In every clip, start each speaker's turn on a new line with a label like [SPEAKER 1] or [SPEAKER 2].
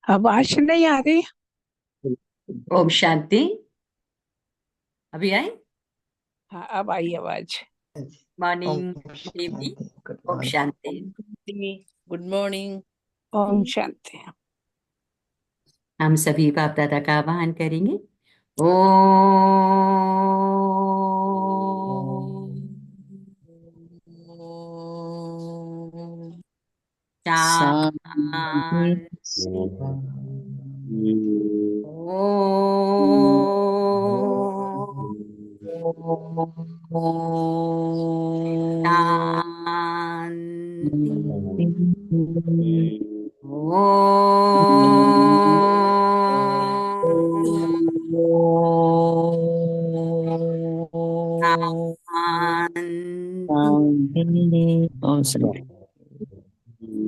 [SPEAKER 1] आवाज नहीं आ रही।
[SPEAKER 2] ओम शांति। अभी आई।
[SPEAKER 1] हाँ, अब आई आवाज।
[SPEAKER 2] मॉर्निंग।
[SPEAKER 3] ओम
[SPEAKER 2] गुड इवनिंग।
[SPEAKER 3] शांति। गुड
[SPEAKER 2] ओम
[SPEAKER 3] मॉर्निंग।
[SPEAKER 2] शांति।
[SPEAKER 3] Good morning.
[SPEAKER 1] ओम शांति।
[SPEAKER 2] हम सभी बाप दादा का आवाहन करेंगे। ओम
[SPEAKER 3] शांति।
[SPEAKER 2] शांति। ओम शांति। शांति।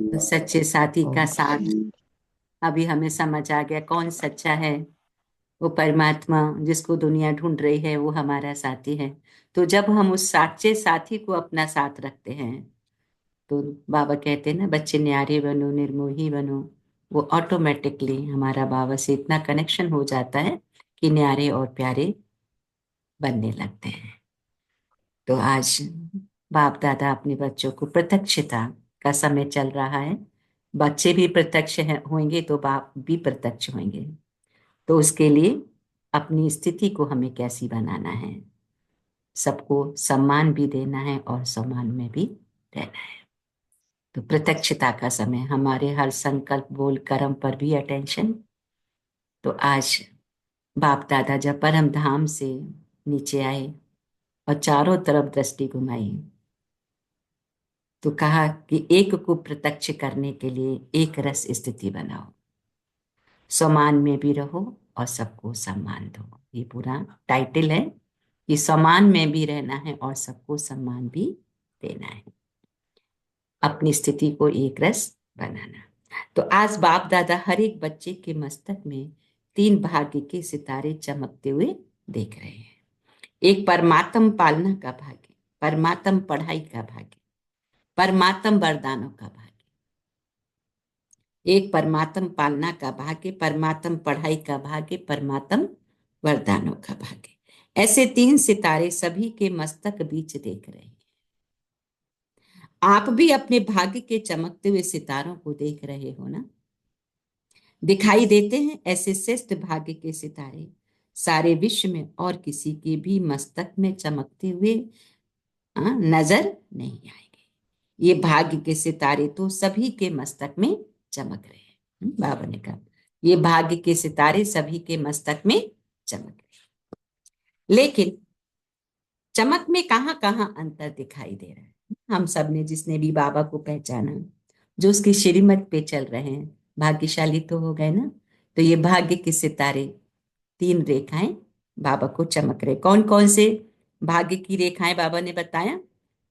[SPEAKER 2] तो सच्चे साथी का साथ अभी हमें समझ आ गया कौन सच्चा है। वो परमात्मा जिसको दुनिया ढूंढ रही है वो हमारा साथी है। तो जब हम उस सच्चे साथी को अपना साथ रखते हैं तो बाबा कहते हैं ना, बच्चे न्यारे बनो निर्मोही बनो। वो ऑटोमेटिकली हमारा बाबा से इतना कनेक्शन हो जाता है कि न्यारे और प्यारे बनने लगते हैं। तो आज बाप दादा अपने बच्चों को प्रत्यक्षता का समय चल रहा है। बच्चे भी प्रत्यक्ष होंगे तो बाप भी प्रत्यक्ष होंगे। तो उसके लिए अपनी स्थिति को हमें कैसी बनाना है, सबको सम्मान भी देना है और सम्मान में भी रहना है। तो प्रत्यक्षता का समय, हमारे हर संकल्प बोल कर्म पर भी अटेंशन। तो आज बाप दादा जब परम धाम से नीचे आए और चारों तरफ दृष्टि घुमाई तो कहा कि एक को प्रत्यक्ष करने के लिए एक रस स्थिति बनाओ, समान में भी रहो और सबको सम्मान दो। ये पूरा टाइटल है कि समान में भी रहना है और सबको सम्मान भी देना है, अपनी स्थिति को एक रस बनाना। तो आज बाप दादा हर एक बच्चे के मस्तक में तीन भाग्य के सितारे चमकते हुए देख रहे हैं। एक परमात्म पालना का भाग्य, परमात्म पढ़ाई का भाग्य, परमात्म वरदानों का भाग्य। एक परमात्म पालना का भाग्य, परमात्म पढ़ाई का भाग्य, परमात्म वरदानों का भाग्य। ऐसे तीन सितारे सभी के मस्तक बीच देख रहे हैं। आप भी अपने भाग्य के चमकते हुए सितारों को देख रहे हो ना। दिखाई देते हैं ऐसे श्रेष्ठ भाग्य के सितारे सारे विश्व में और किसी के भी मस्तक में चमकते हुए नजर नहीं आएंगे। ये भाग्य के सितारे तो सभी के मस्तक में चमक रहे हैं। बाबा ने कहा ये भाग्य के सितारे सभी के मस्तक में चमक रहे हैं। लेकिन चमक में कहाँ कहाँ अंतर दिखाई दे रहा है। हम सब ने जिसने भी बाबा को पहचाना, जो उसकी श्रीमत पे चल रहे हैं, भाग्यशाली तो हो गए ना। तो ये भाग्य के सितारे तीन रेखाएं बाबा को चमक रहे। कौन कौन से भाग्य की रेखाएं बाबा ने बताया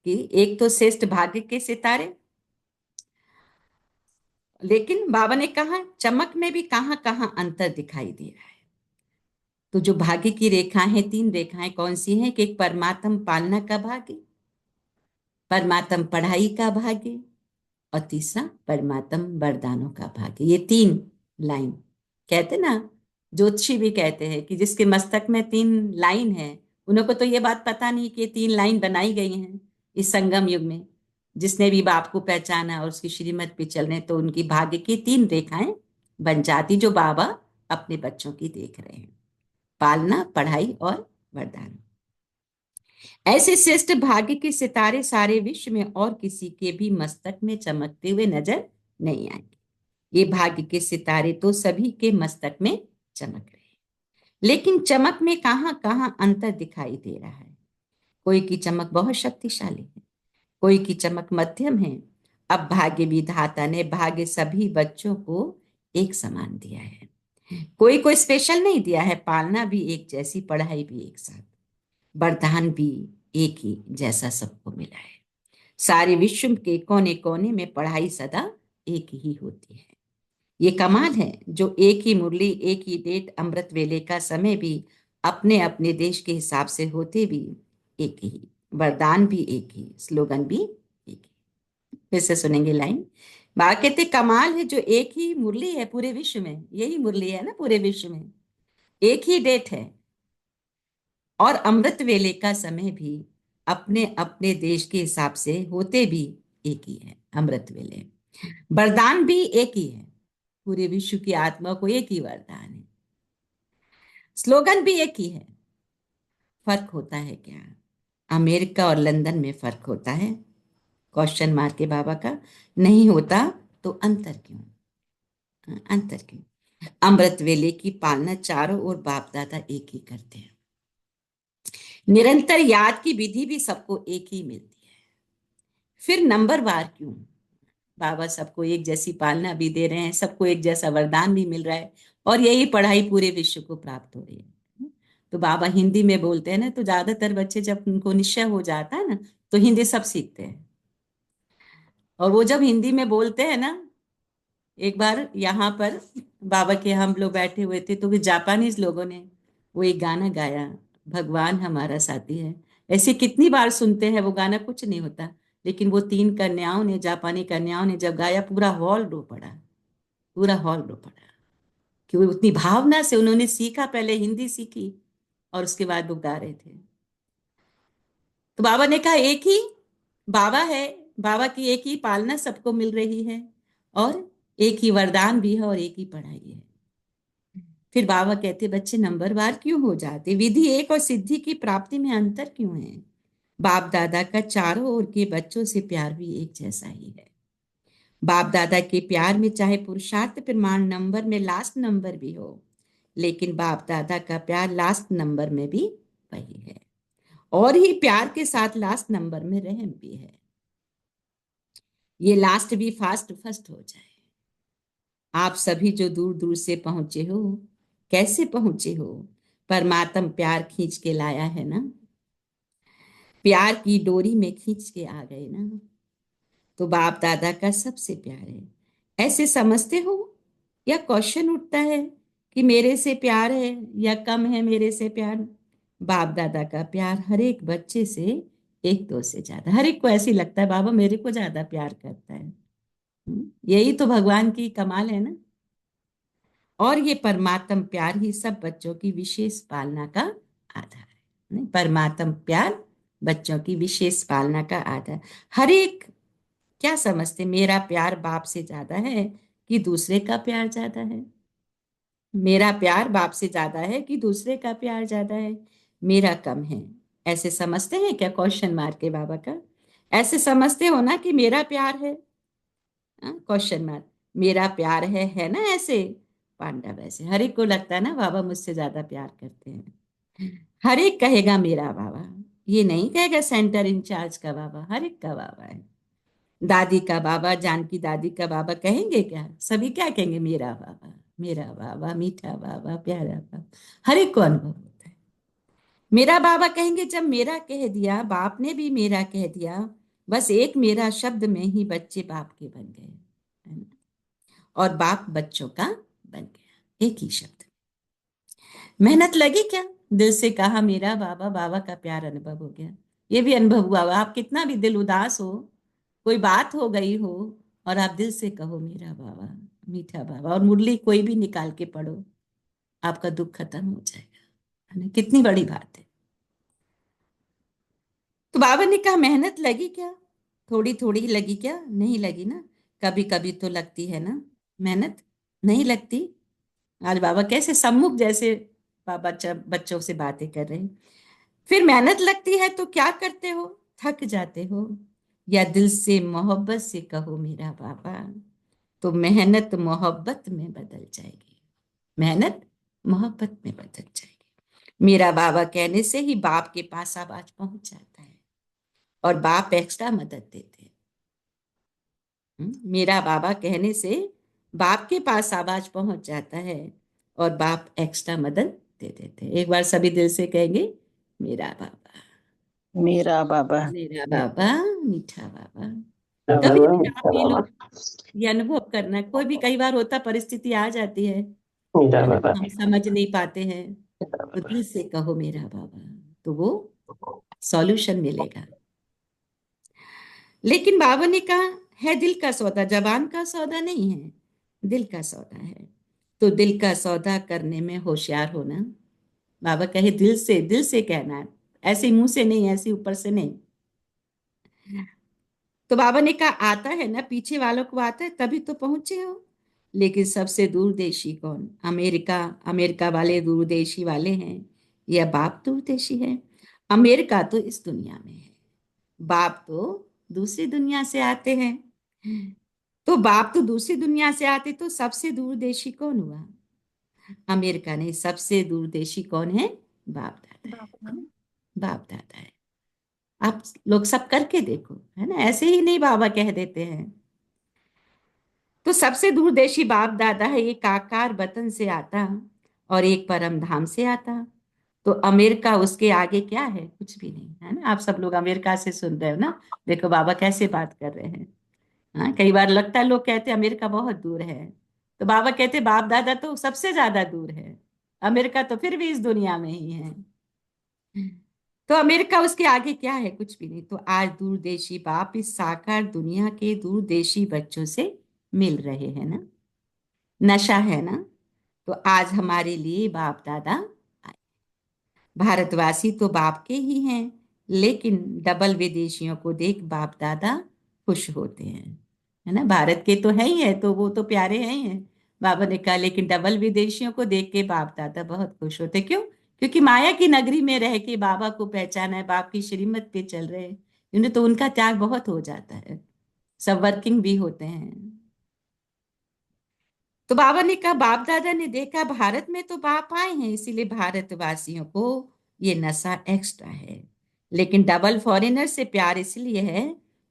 [SPEAKER 2] कि एक तो श्रेष्ठ भाग्य के सितारे, लेकिन बाबा ने कहा चमक में भी कहां कहां अंतर दिखाई दे रहा है। तो जो भाग्य की रेखाएं हैं, तीन रेखाएं कौन सी हैं कि एक परमात्म पालना का भाग्य, परमात्म पढ़ाई का भाग्य और तीसरा परमात्म वरदानों का भाग्य। ये तीन लाइन कहते ना, ज्योतिषी भी कहते हैं कि जिसके मस्तक में तीन लाइन है, उन्हों को तो ये बात पता नहीं कि ये तीन लाइन बनाई गई हैं इस संगम युग में। जिसने भी बाप को पहचाना और उसकी श्रीमत पे चल रहे तो उनकी भाग्य की तीन रेखाएं बन जाती, जो बाबा अपने बच्चों की देख रहे हैं, पालना पढ़ाई और वरदान। ऐसे श्रेष्ठ भाग्य के सितारे सारे विश्व में और किसी के भी मस्तक में चमकते हुए नजर नहीं आएंगे। ये भाग्य के सितारे तो सभी के मस्तक में चमक रहे हैं, लेकिन चमक में कहां कहां अंतर दिखाई दे रहा है। कोई की चमक बहुत शक्तिशाली है, कोई की चमक मध्यम है। अब भाग्य विधाता ने भाग्य सभी बच्चों को एक समान दिया है, कोई को स्पेशल नहीं दिया है। पालना भी एक जैसी, पढ़ाई भी एक साथ, वरदान भी एक ही जैसा सबको मिला है। सारे विश्व के कोने कोने में पढ़ाई सदा एक ही होती है। ये कमाल है, जो एक ही मुरली एक ही डेट अमृत वेले का समय भी अपने अपने देश के हिसाब से होते भी एक ही, वरदान भी एक ही, स्लोगन भी एक ही। फिर से सुनेंगे लाइन बाबा कहते कमाल है, जो एक ही मुरली है पूरे विश्व में, यही मुरली है ना पूरे विश्व में, एक ही डेट है, और अमृत वेले का समय भी अपने अपने देश के हिसाब से होते भी एक ही है। अमृत वेले वरदान भी एक ही है, पूरे विश्व की आत्मा को एक ही वरदान है, स्लोगन भी एक ही है। फर्क होता है क्या? अमेरिका और लंदन में फर्क होता है? क्वेश्चन मार्क के बाबा का। नहीं होता तो अंतर क्यों? अंतर क्यों? अमृत वेले की पालना चारों ओर बाप दादा एक ही करते हैं। निरंतर याद की विधि भी सबको एक ही मिलती है। फिर नंबरवार क्यों? बाबा सबको एक जैसी पालना भी दे रहे हैं, सबको एक जैसा वरदान भी मिल रहा है, और यही पढ़ाई पूरे विश्व को प्राप्त हो रही है। तो बाबा हिंदी में बोलते हैं ना, तो ज्यादातर बच्चे जब उनको निश्चय हो जाता है ना, तो हिंदी सब सीखते हैं। और वो जब हिंदी में बोलते हैं ना, एक बार यहाँ पर बाबा के हम लोग बैठे हुए थे, तो वे जापानीज लोगों ने वो एक गाना गाया, भगवान हमारा साथी है। ऐसे कितनी बार सुनते हैं वो गाना, कुछ नहीं होता, लेकिन वो तीन कन्याओं ने, जापानी कन्याओं ने जब गाया, पूरा हॉल रो पड़ा, पूरा हॉल रो पड़ा। क्योंकि उतनी भावना से उन्होंने सीखा, पहले हिंदी सीखी और उसके बाद वो गा रहे थे। तो बाबा ने कहा एक ही बाबा है, बाबा की एक ही पालना सबको मिल रही है, और एक ही वरदान भी है, और एक ही पढ़ाई है। फिर बाबा कहते बच्चे नंबरवार क्यों हो जाते? विधि एक और सिद्धि की प्राप्ति में अंतर क्यों है? बाप दादा का चारों ओर के बच्चों से प्यार भी एक जैसा ही है। बाप दादा के प्यार में चाहे पुरुषार्थ प्रमाण नंबर में लास्ट नंबर भी हो, लेकिन बाप दादा का प्यार लास्ट नंबर में भी वही है, और ही प्यार के साथ लास्ट नंबर में रहम भी है। ये लास्ट भी फास्ट फर्स्ट हो जाए। आप सभी जो दूर दूर से पहुंचे हो, कैसे पहुंचे हो? परमात्म प्यार खींच के लाया है ना, प्यार की डोरी में खींच के आ गए ना। तो बाप दादा का सबसे प्यार है, ऐसे समझते हो? या क्वेश्चन उठता है कि मेरे से प्यार है या कम है मेरे से प्यार? बाप दादा का प्यार हर एक बच्चे से एक दो से ज्यादा, हर एक को ऐसे लगता है बाबा मेरे को ज्यादा प्यार करता है। यही तो भगवान की कमाल है ना। और ये परमात्म प्यार ही सब बच्चों की विशेष पालना का आधार है। नहीं, परमात्म प्यार बच्चों की विशेष पालना का आधार। हर एक क्या समझते, मेरा प्यार बाप से ज्यादा है कि दूसरे का प्यार ज्यादा है? मेरा प्यार बाप से ज्यादा है कि दूसरे का प्यार ज्यादा है? मेरा कम है, ऐसे समझते हैं क्या? क्वेश्चन मार्क के बाबा का। ऐसे समझते हो ना कि मेरा प्यार है, क्वेश्चन मार्क, मेरा प्यार है ना? ऐसे पांडव, ऐसे हर एक को लगता है ना बाबा मुझसे ज्यादा प्यार करते हैं। हर एक कहेगा मेरा बाबा, ये नहीं कहेगा सेंटर इंचार्ज का बाबा, हर एक का बाबा है। दादी का बाबा, जानकी दादी का बाबा कहेंगे क्या? सभी क्या कहेंगे? मेरा बाबा, मेरा बाबा, मीठा बाबा, प्यारा बाबा। हर एक को अनुभव होता है। मेरा बाबा कहेंगे, जब मेरा कह दिया, बाप ने भी मेरा कह दिया, बस एक मेरा शब्द में ही बच्चे बाप के बन गए, है ना? और बाप बच्चों का बन गया, एक ही शब्द। मेहनत लगी क्या? दिल से कहा मेरा बाबा, बाबा का प्यार अनुभव हो गया। ये भी अनुभव हुआ होगा, आप कितना भी दिल उदास हो, कोई बात हो गई हो, और आप दिल से कहो मेरा बाबा, मीठा बाबा, और मुरली कोई भी निकाल के पढ़ो, आपका दुख खत्म हो जाएगा, है ना? कितनी बड़ी बात है। तो बाबा ने कहा मेहनत लगी क्या? थोड़ी थोड़ी लगी क्या? नहीं लगी ना, कभी कभी तो लगती है ना मेहनत, नहीं लगती? आज बाबा कैसे सम्मुख जैसे बाबा बच्चों से बातें कर रहे हैं। फिर मेहनत लगती है तो क्या करते हो? थक जाते हो, या दिल से मोहब्बत से कहो मेरा बाबा, तो मेहनत मोहब्बत में बदल जाएगी, मेहनत मोहब्बत में बदल जाएगी। मेरा बाबा कहने से ही बाप के पास आवाज पहुंच जाता है, और बाप एक्स्ट्रा मदद देते हैं। मेरा बाबा कहने से बाप के पास आवाज पहुंच जाता है, और बाप एक्स्ट्रा मदद दे देते हैं। एक बार सभी दिल से कहेंगे मेरा बाबा,
[SPEAKER 3] मेरा बाबा,
[SPEAKER 2] मेरा बाबा, मीठा बाबा।
[SPEAKER 3] मेरा
[SPEAKER 2] कभी
[SPEAKER 3] बाबा,
[SPEAKER 2] भी आप
[SPEAKER 3] मीठा
[SPEAKER 2] ये
[SPEAKER 3] बाबा,
[SPEAKER 2] लोग ये अनुभव करना, कोई भी कई बार होता परिस्थिति आ जाती
[SPEAKER 3] मेरा
[SPEAKER 2] है ना,
[SPEAKER 3] बाबा,
[SPEAKER 2] हम समझ नहीं पाते हैं,
[SPEAKER 3] मेरा
[SPEAKER 2] तो
[SPEAKER 3] बाबा।
[SPEAKER 2] दिल से कहो मेरा बाबा, तो वो सॉल्यूशन मिलेगा। लेकिन बाबा ने कहा है दिल का सौदा, जबान का सौदा नहीं है, दिल का सौदा है। तो दिल का सौदा करने में होशियार होना। बाबा कहे दिल से कहना है, ऐसे मुंह से नहीं, ऐसे ऊपर से नहीं। तो बाबा ने कहा आता है ना, पीछे वालों को आता है तभी तो पहुंचे हो। लेकिन सबसे दूरदेशी कौन? अमेरिका। अमेरिका वाले दूरदेशी वाले हैं या बाप दूरदेशी है? अमेरिका तो इस दुनिया में है, बाप तो दूसरी दुनिया से आते हैं। तो बाप तो दूसरी दुनिया से आते, तो सबसे दूरदेशी कौन हुआ? अमेरिका नहीं, सबसे दूरदेशी कौन है? बाप दादा है ना? बाप दादा है। आप लोग सब करके देखो, है ना, ऐसे ही नहीं बाबा कह देते हैं। तो सबसे दूरदेशी बाप दादा है, एक आकार वतन से आता और एक परम धाम से आता। तो अमेरिका उसके आगे क्या है? कुछ भी नहीं, है ना। आप सब लोग अमेरिका से सुन रहे हो ना, देखो बाबा कैसे बात कर रहे हैं। हाँ, कई बार लगता है, लोग कहते हैं अमेरिका बहुत दूर है, तो बाबा कहते बाप दादा तो सबसे ज्यादा दूर है, अमेरिका तो फिर भी इस दुनिया में ही है। तो अमेरिका उसके आगे क्या है? कुछ भी नहीं। तो आज दूरदेशी बाप इस साकार दुनिया के दूरदेशी बच्चों से मिल रहे हैं ना। नशा है ना। तो आज हमारे लिए बाप दादा आए। भारतवासी तो बाप के ही हैं, लेकिन डबल विदेशियों को देख बाप दादा खुश होते हैं, है ना। भारत के तो है ही है, तो वो तो प्यारे हैं ही हैं। बाबा ने कहा लेकिन डबल विदेशियों को देख के बाप दादा बहुत खुश होते। क्यों? क्योंकि माया की नगरी में रह के बाबा को पहचाना है, बाप की श्रीमत पे चल रहे हैं, उन्हें तो उनका त्याग बहुत हो जाता है। सब वर्किंग भी होते हैं। तो बाबा ने कहा बाप दादा ने देखा भारत में तो बाप आए हैं, इसीलिए भारतवासियों को ये नशा एक्स्ट्रा है। लेकिन डबल फॉरेनर से प्यार इसलिए है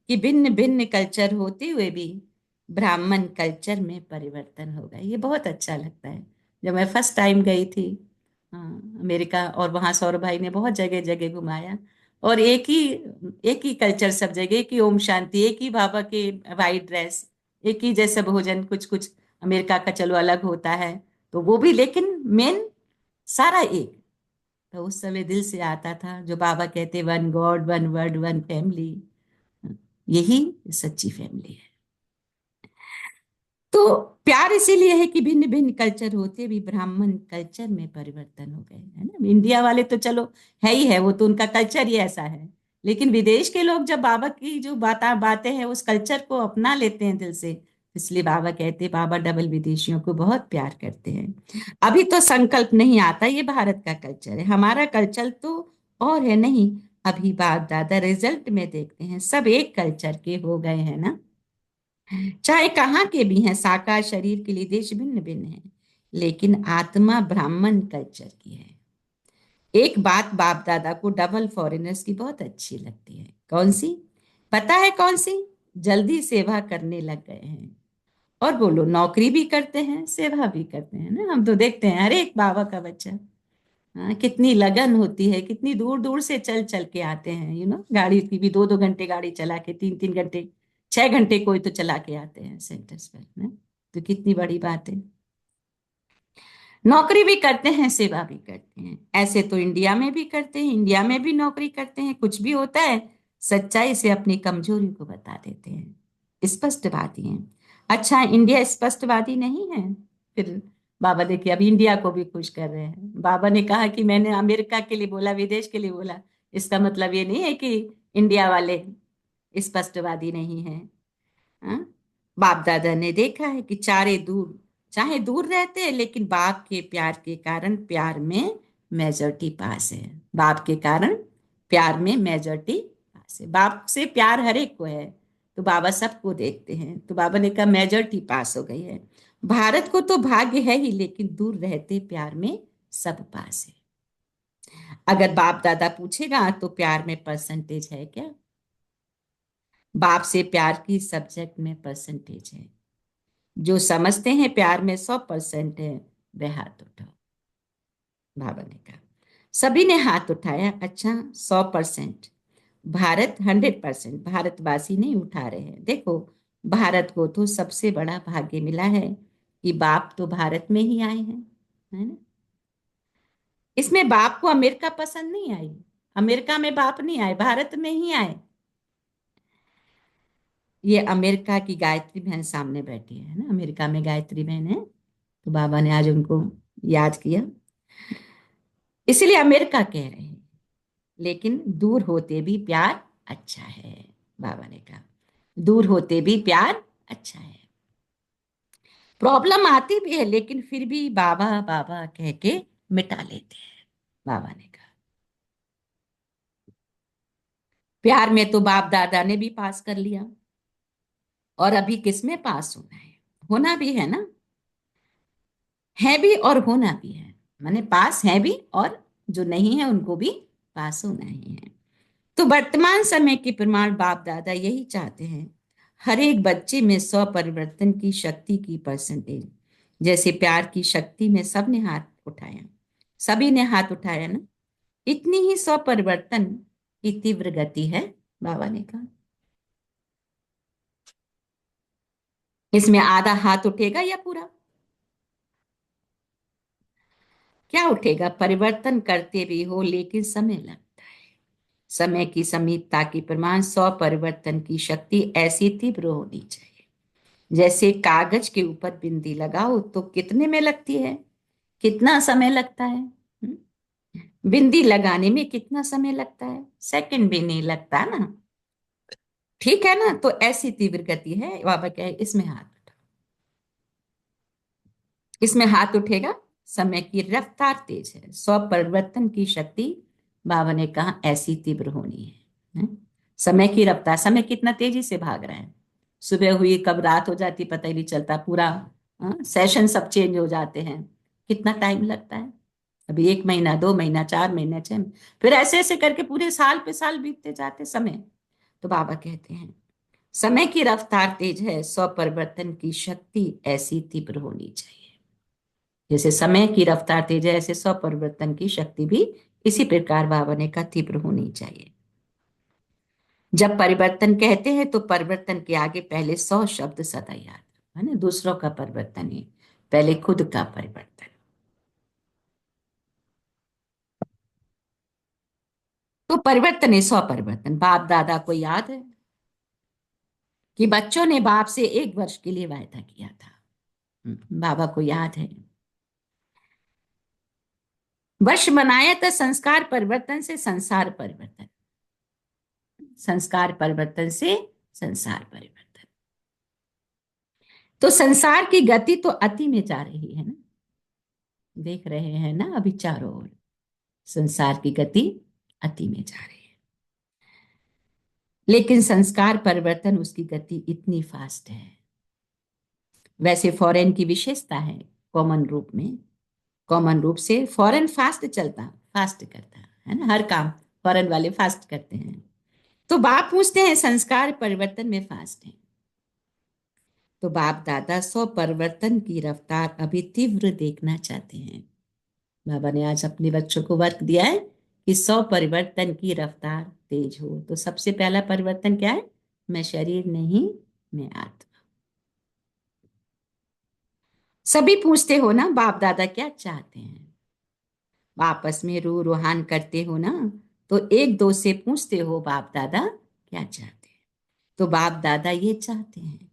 [SPEAKER 2] कि भिन्न भिन्न कल्चर होते हुए भी ब्राह्मण कल्चर में परिवर्तन होगा। ये बहुत अच्छा लगता है। जब मैं फर्स्ट टाइम गई थी, हाँ, अमेरिका, और वहाँ सौरभ भाई ने बहुत जगह जगह घुमाया, और एक ही कल्चर सब जगह, एक ही ओम शांति, एक ही बाबा के वाइट ड्रेस, एक ही जैसा भोजन। कुछ कुछ अमेरिका का चलो अलग होता है, तो वो भी, लेकिन मेन सारा एक। तो उस समय दिल से आता था जो बाबा कहते, one God one word one family, यही सच्ची फैमिली है। तो प्यार इसीलिए है कि भिन्न भिन्न कल्चर होते भी ब्राह्मण कल्चर में परिवर्तन हो गए, है ना। इंडिया वाले तो चलो है ही है, वो तो उनका कल्चर ही ऐसा है। लेकिन विदेश के लोग जब बाबा की जो बातें हैं उस कल्चर को अपना लेते हैं दिल से, इसलिए बाबा कहते हैं बाबा डबल विदेशियों को बहुत प्यार करते हैं। अभी तो संकल्प नहीं आता ये भारत का कल्चर है, हमारा कल्चर तो और है नहीं। अभी बाप दादा रिजल्ट में देखते हैं सब एक कल्चर के हो गए हैं ना। चाहे कहाँ के भी हैं, साकार शरीर के लिए देश भिन्न भिन्न है, लेकिन आत्मा ब्राह्मण कल्चर की है। एक बात बाप दादा को डबल फॉरेनर्स की बहुत अच्छी लगती है। कौन सी? पता है कौन सी? जल्दी सेवा करने लग गए हैं। और बोलो, नौकरी भी करते हैं, सेवा भी करते हैं ना। हम तो देखते हैं हर एक बाबा का बच्चा, हाँ, कितनी लगन होती है, कितनी दूर दूर से चल चल के आते हैं, गाड़ी की भी 2-2 घंटे गाड़ी चला के, 3-3 घंटे, 6 घंटे कोई तो चला के आते हैं सेंटर्स पर ना। तो कितनी बड़ी बात है। नौकरी भी करते हैं, सेवा भी करते हैं। ऐसे तो इंडिया में भी करते हैं, इंडिया में भी नौकरी करते हैं। कुछ भी होता है सच्चाई से अपनी कमजोरी को बता देते हैं, स्पष्टवादी हैं। अच्छा, इंडिया स्पष्टवादी नहीं है? फिर बाबा देखिए अभी इंडिया को भी खुश कर रहे हैं। बाबा ने कहा कि मैंने अमेरिका के लिए बोला, विदेश के लिए बोला, इसका मतलब ये नहीं है कि इंडिया वाले स्पष्टवादी नहीं है। हाँ? बाप दादा ने देखा है कि चाहे दूर रहते हैं, लेकिन बाप के प्यार के कारण प्यार में मेजॉरिटी पास है। बाप के कारण प्यार में मेजॉरिटी पास है। बाप से प्यार हर एक को है, तो बाबा सबको देखते हैं। तो बाबा ने कहा मेजॉरिटी पास हो गई है। भारत को तो भाग्य है ही, लेकिन दूर रहते प्यार में सब पास है। अगर बाप दादा पूछेगा तो प्यार में परसेंटेज है क्या? बाप से प्यार की सब्जेक्ट में परसेंटेज है। जो समझते हैं प्यार में 100% है, वे हाथ उठाओ। बाबा ने कहा, सभी ने हाथ उठाया। अच्छा, 100%? भारत 100%, भारतवासी नहीं उठा रहे हैं। देखो, भारत को तो सबसे बड़ा भाग्य मिला है कि बाप तो भारत में ही आए हैं, है ना। इसमें बाप को अमेरिका पसंद नहीं आई, अमेरिका में बाप नहीं आए, भारत में ही आए। ये अमेरिका की गायत्री बहन सामने बैठी है ना, अमेरिका में गायत्री बहन है, तो बाबा ने आज उनको याद किया, इसलिए अमेरिका कह रहे हैं, लेकिन दूर होते भी प्यार अच्छा है। बाबा ने कहा दूर होते भी प्यार अच्छा है। प्रॉब्लम आती भी है, लेकिन फिर भी बाबा बाबा कह के मिटा लेते हैं। बाबा ने कहा प्यार में तो बाप दादा ने भी पास कर लिया, और अभी किस में पास होना है, होना भी है ना, है भी और होना भी है, माने पास है भी और जो नहीं है उनको भी पास होना ही है। तो वर्तमान समय के प्रमाण बाप दादा यही चाहते हैं, हर एक बच्चे में 100 परिवर्तन की शक्ति की परसेंटेज। जैसे प्यार की शक्ति में सबने हाथ उठाया, सभी ने हाथ उठाया ना, इतनी ही 100 परिवर्तन की तीव्र गति है। बाबा ने कहा इसमें आधा हाथ उठेगा या पूरा, क्या उठेगा, परिवर्तन करते भी हो लेकिन समय लगता है। समय की समीपता की प्रमाण 100 परिवर्तन की शक्ति ऐसी तीव्र होनी चाहिए, जैसे कागज के ऊपर बिंदी लगाओ तो कितने में लगती है, कितना समय लगता है, बिंदी लगाने में कितना समय लगता है, सेकंड भी नहीं लगता ना, ठीक है ना। तो ऐसी तीव्र गति है। बाबा क्या है, इसमें हाथ उठा, इसमें हाथ उठेगा, समय की रफ्तार तेज है, 100 परिवर्तन की शक्ति बाबा ने कहा ऐसी तीव्र होनी है। समय की रफ्तार, समय कितना तेजी से भाग रहा है, सुबह हुई कब रात हो जाती पता ही नहीं चलता, पूरा सेशन सब चेंज हो जाते हैं, कितना टाइम लगता है, अभी 1 महीना 2 महीना 4 महीने 6, फिर ऐसे ऐसे करके पूरे साल पे साल बीतते जाते समय। तो बाबा कहते हैं समय की रफ्तार तेज है, 100 परिवर्तन की शक्ति ऐसी तीव्र होनी चाहिए। जैसे समय की रफ्तार तेज है, ऐसे 100 परिवर्तन की शक्ति भी इसी प्रकार बाबा ने कहा तीव्र होनी चाहिए। जब परिवर्तन कहते हैं तो परिवर्तन के आगे पहले 100 शब्द सदा याद है ना, दूसरों का परिवर्तन है, पहले खुद का परिवर्तन। तो परिवर्तन है 100 परिवर्तन। बाप दादा को याद है कि बच्चों ने बाप से 1 वर्ष के लिए वायदा किया था, बाबा को याद है, वर्ष मनाया था संस्कार परिवर्तन से संसार परिवर्तन, संस्कार परिवर्तन से संसार परिवर्तन। तो संसार की गति तो अति में जा रही है ना, देख रहे हैं ना अभी चारों ओर, संसार की गति अति में जा रही है, लेकिन संस्कार परिवर्तन उसकी गति इतनी फास्ट है। वैसे फॉरेन की विशेषता है, कॉमन रूप में, कॉमन रूप से फॉरेन फास्ट चलता, फास्ट करता है ना, हर काम फॉरेन वाले फास्ट करते हैं। तो बाप पूछते हैं संस्कार परिवर्तन में फास्ट है, तो बाप दादा 100 परिवर्तन की रफ्तार अभी तीव्र देखना चाहते हैं। बाबा ने आज अपने बच्चों को वर्क दिया है कि 100 परिवर्तन की रफ्तार तेज हो। तो सबसे पहला परिवर्तन क्या है, मैं शरीर नहीं, मैं आत्मा। सभी पूछते हो ना बाप दादा क्या चाहते हैं, आपस में रू रूहान करते हो ना, तो एक दो से पूछते हो बाप दादा क्या चाहते हैं। तो बाप दादा ये चाहते हैं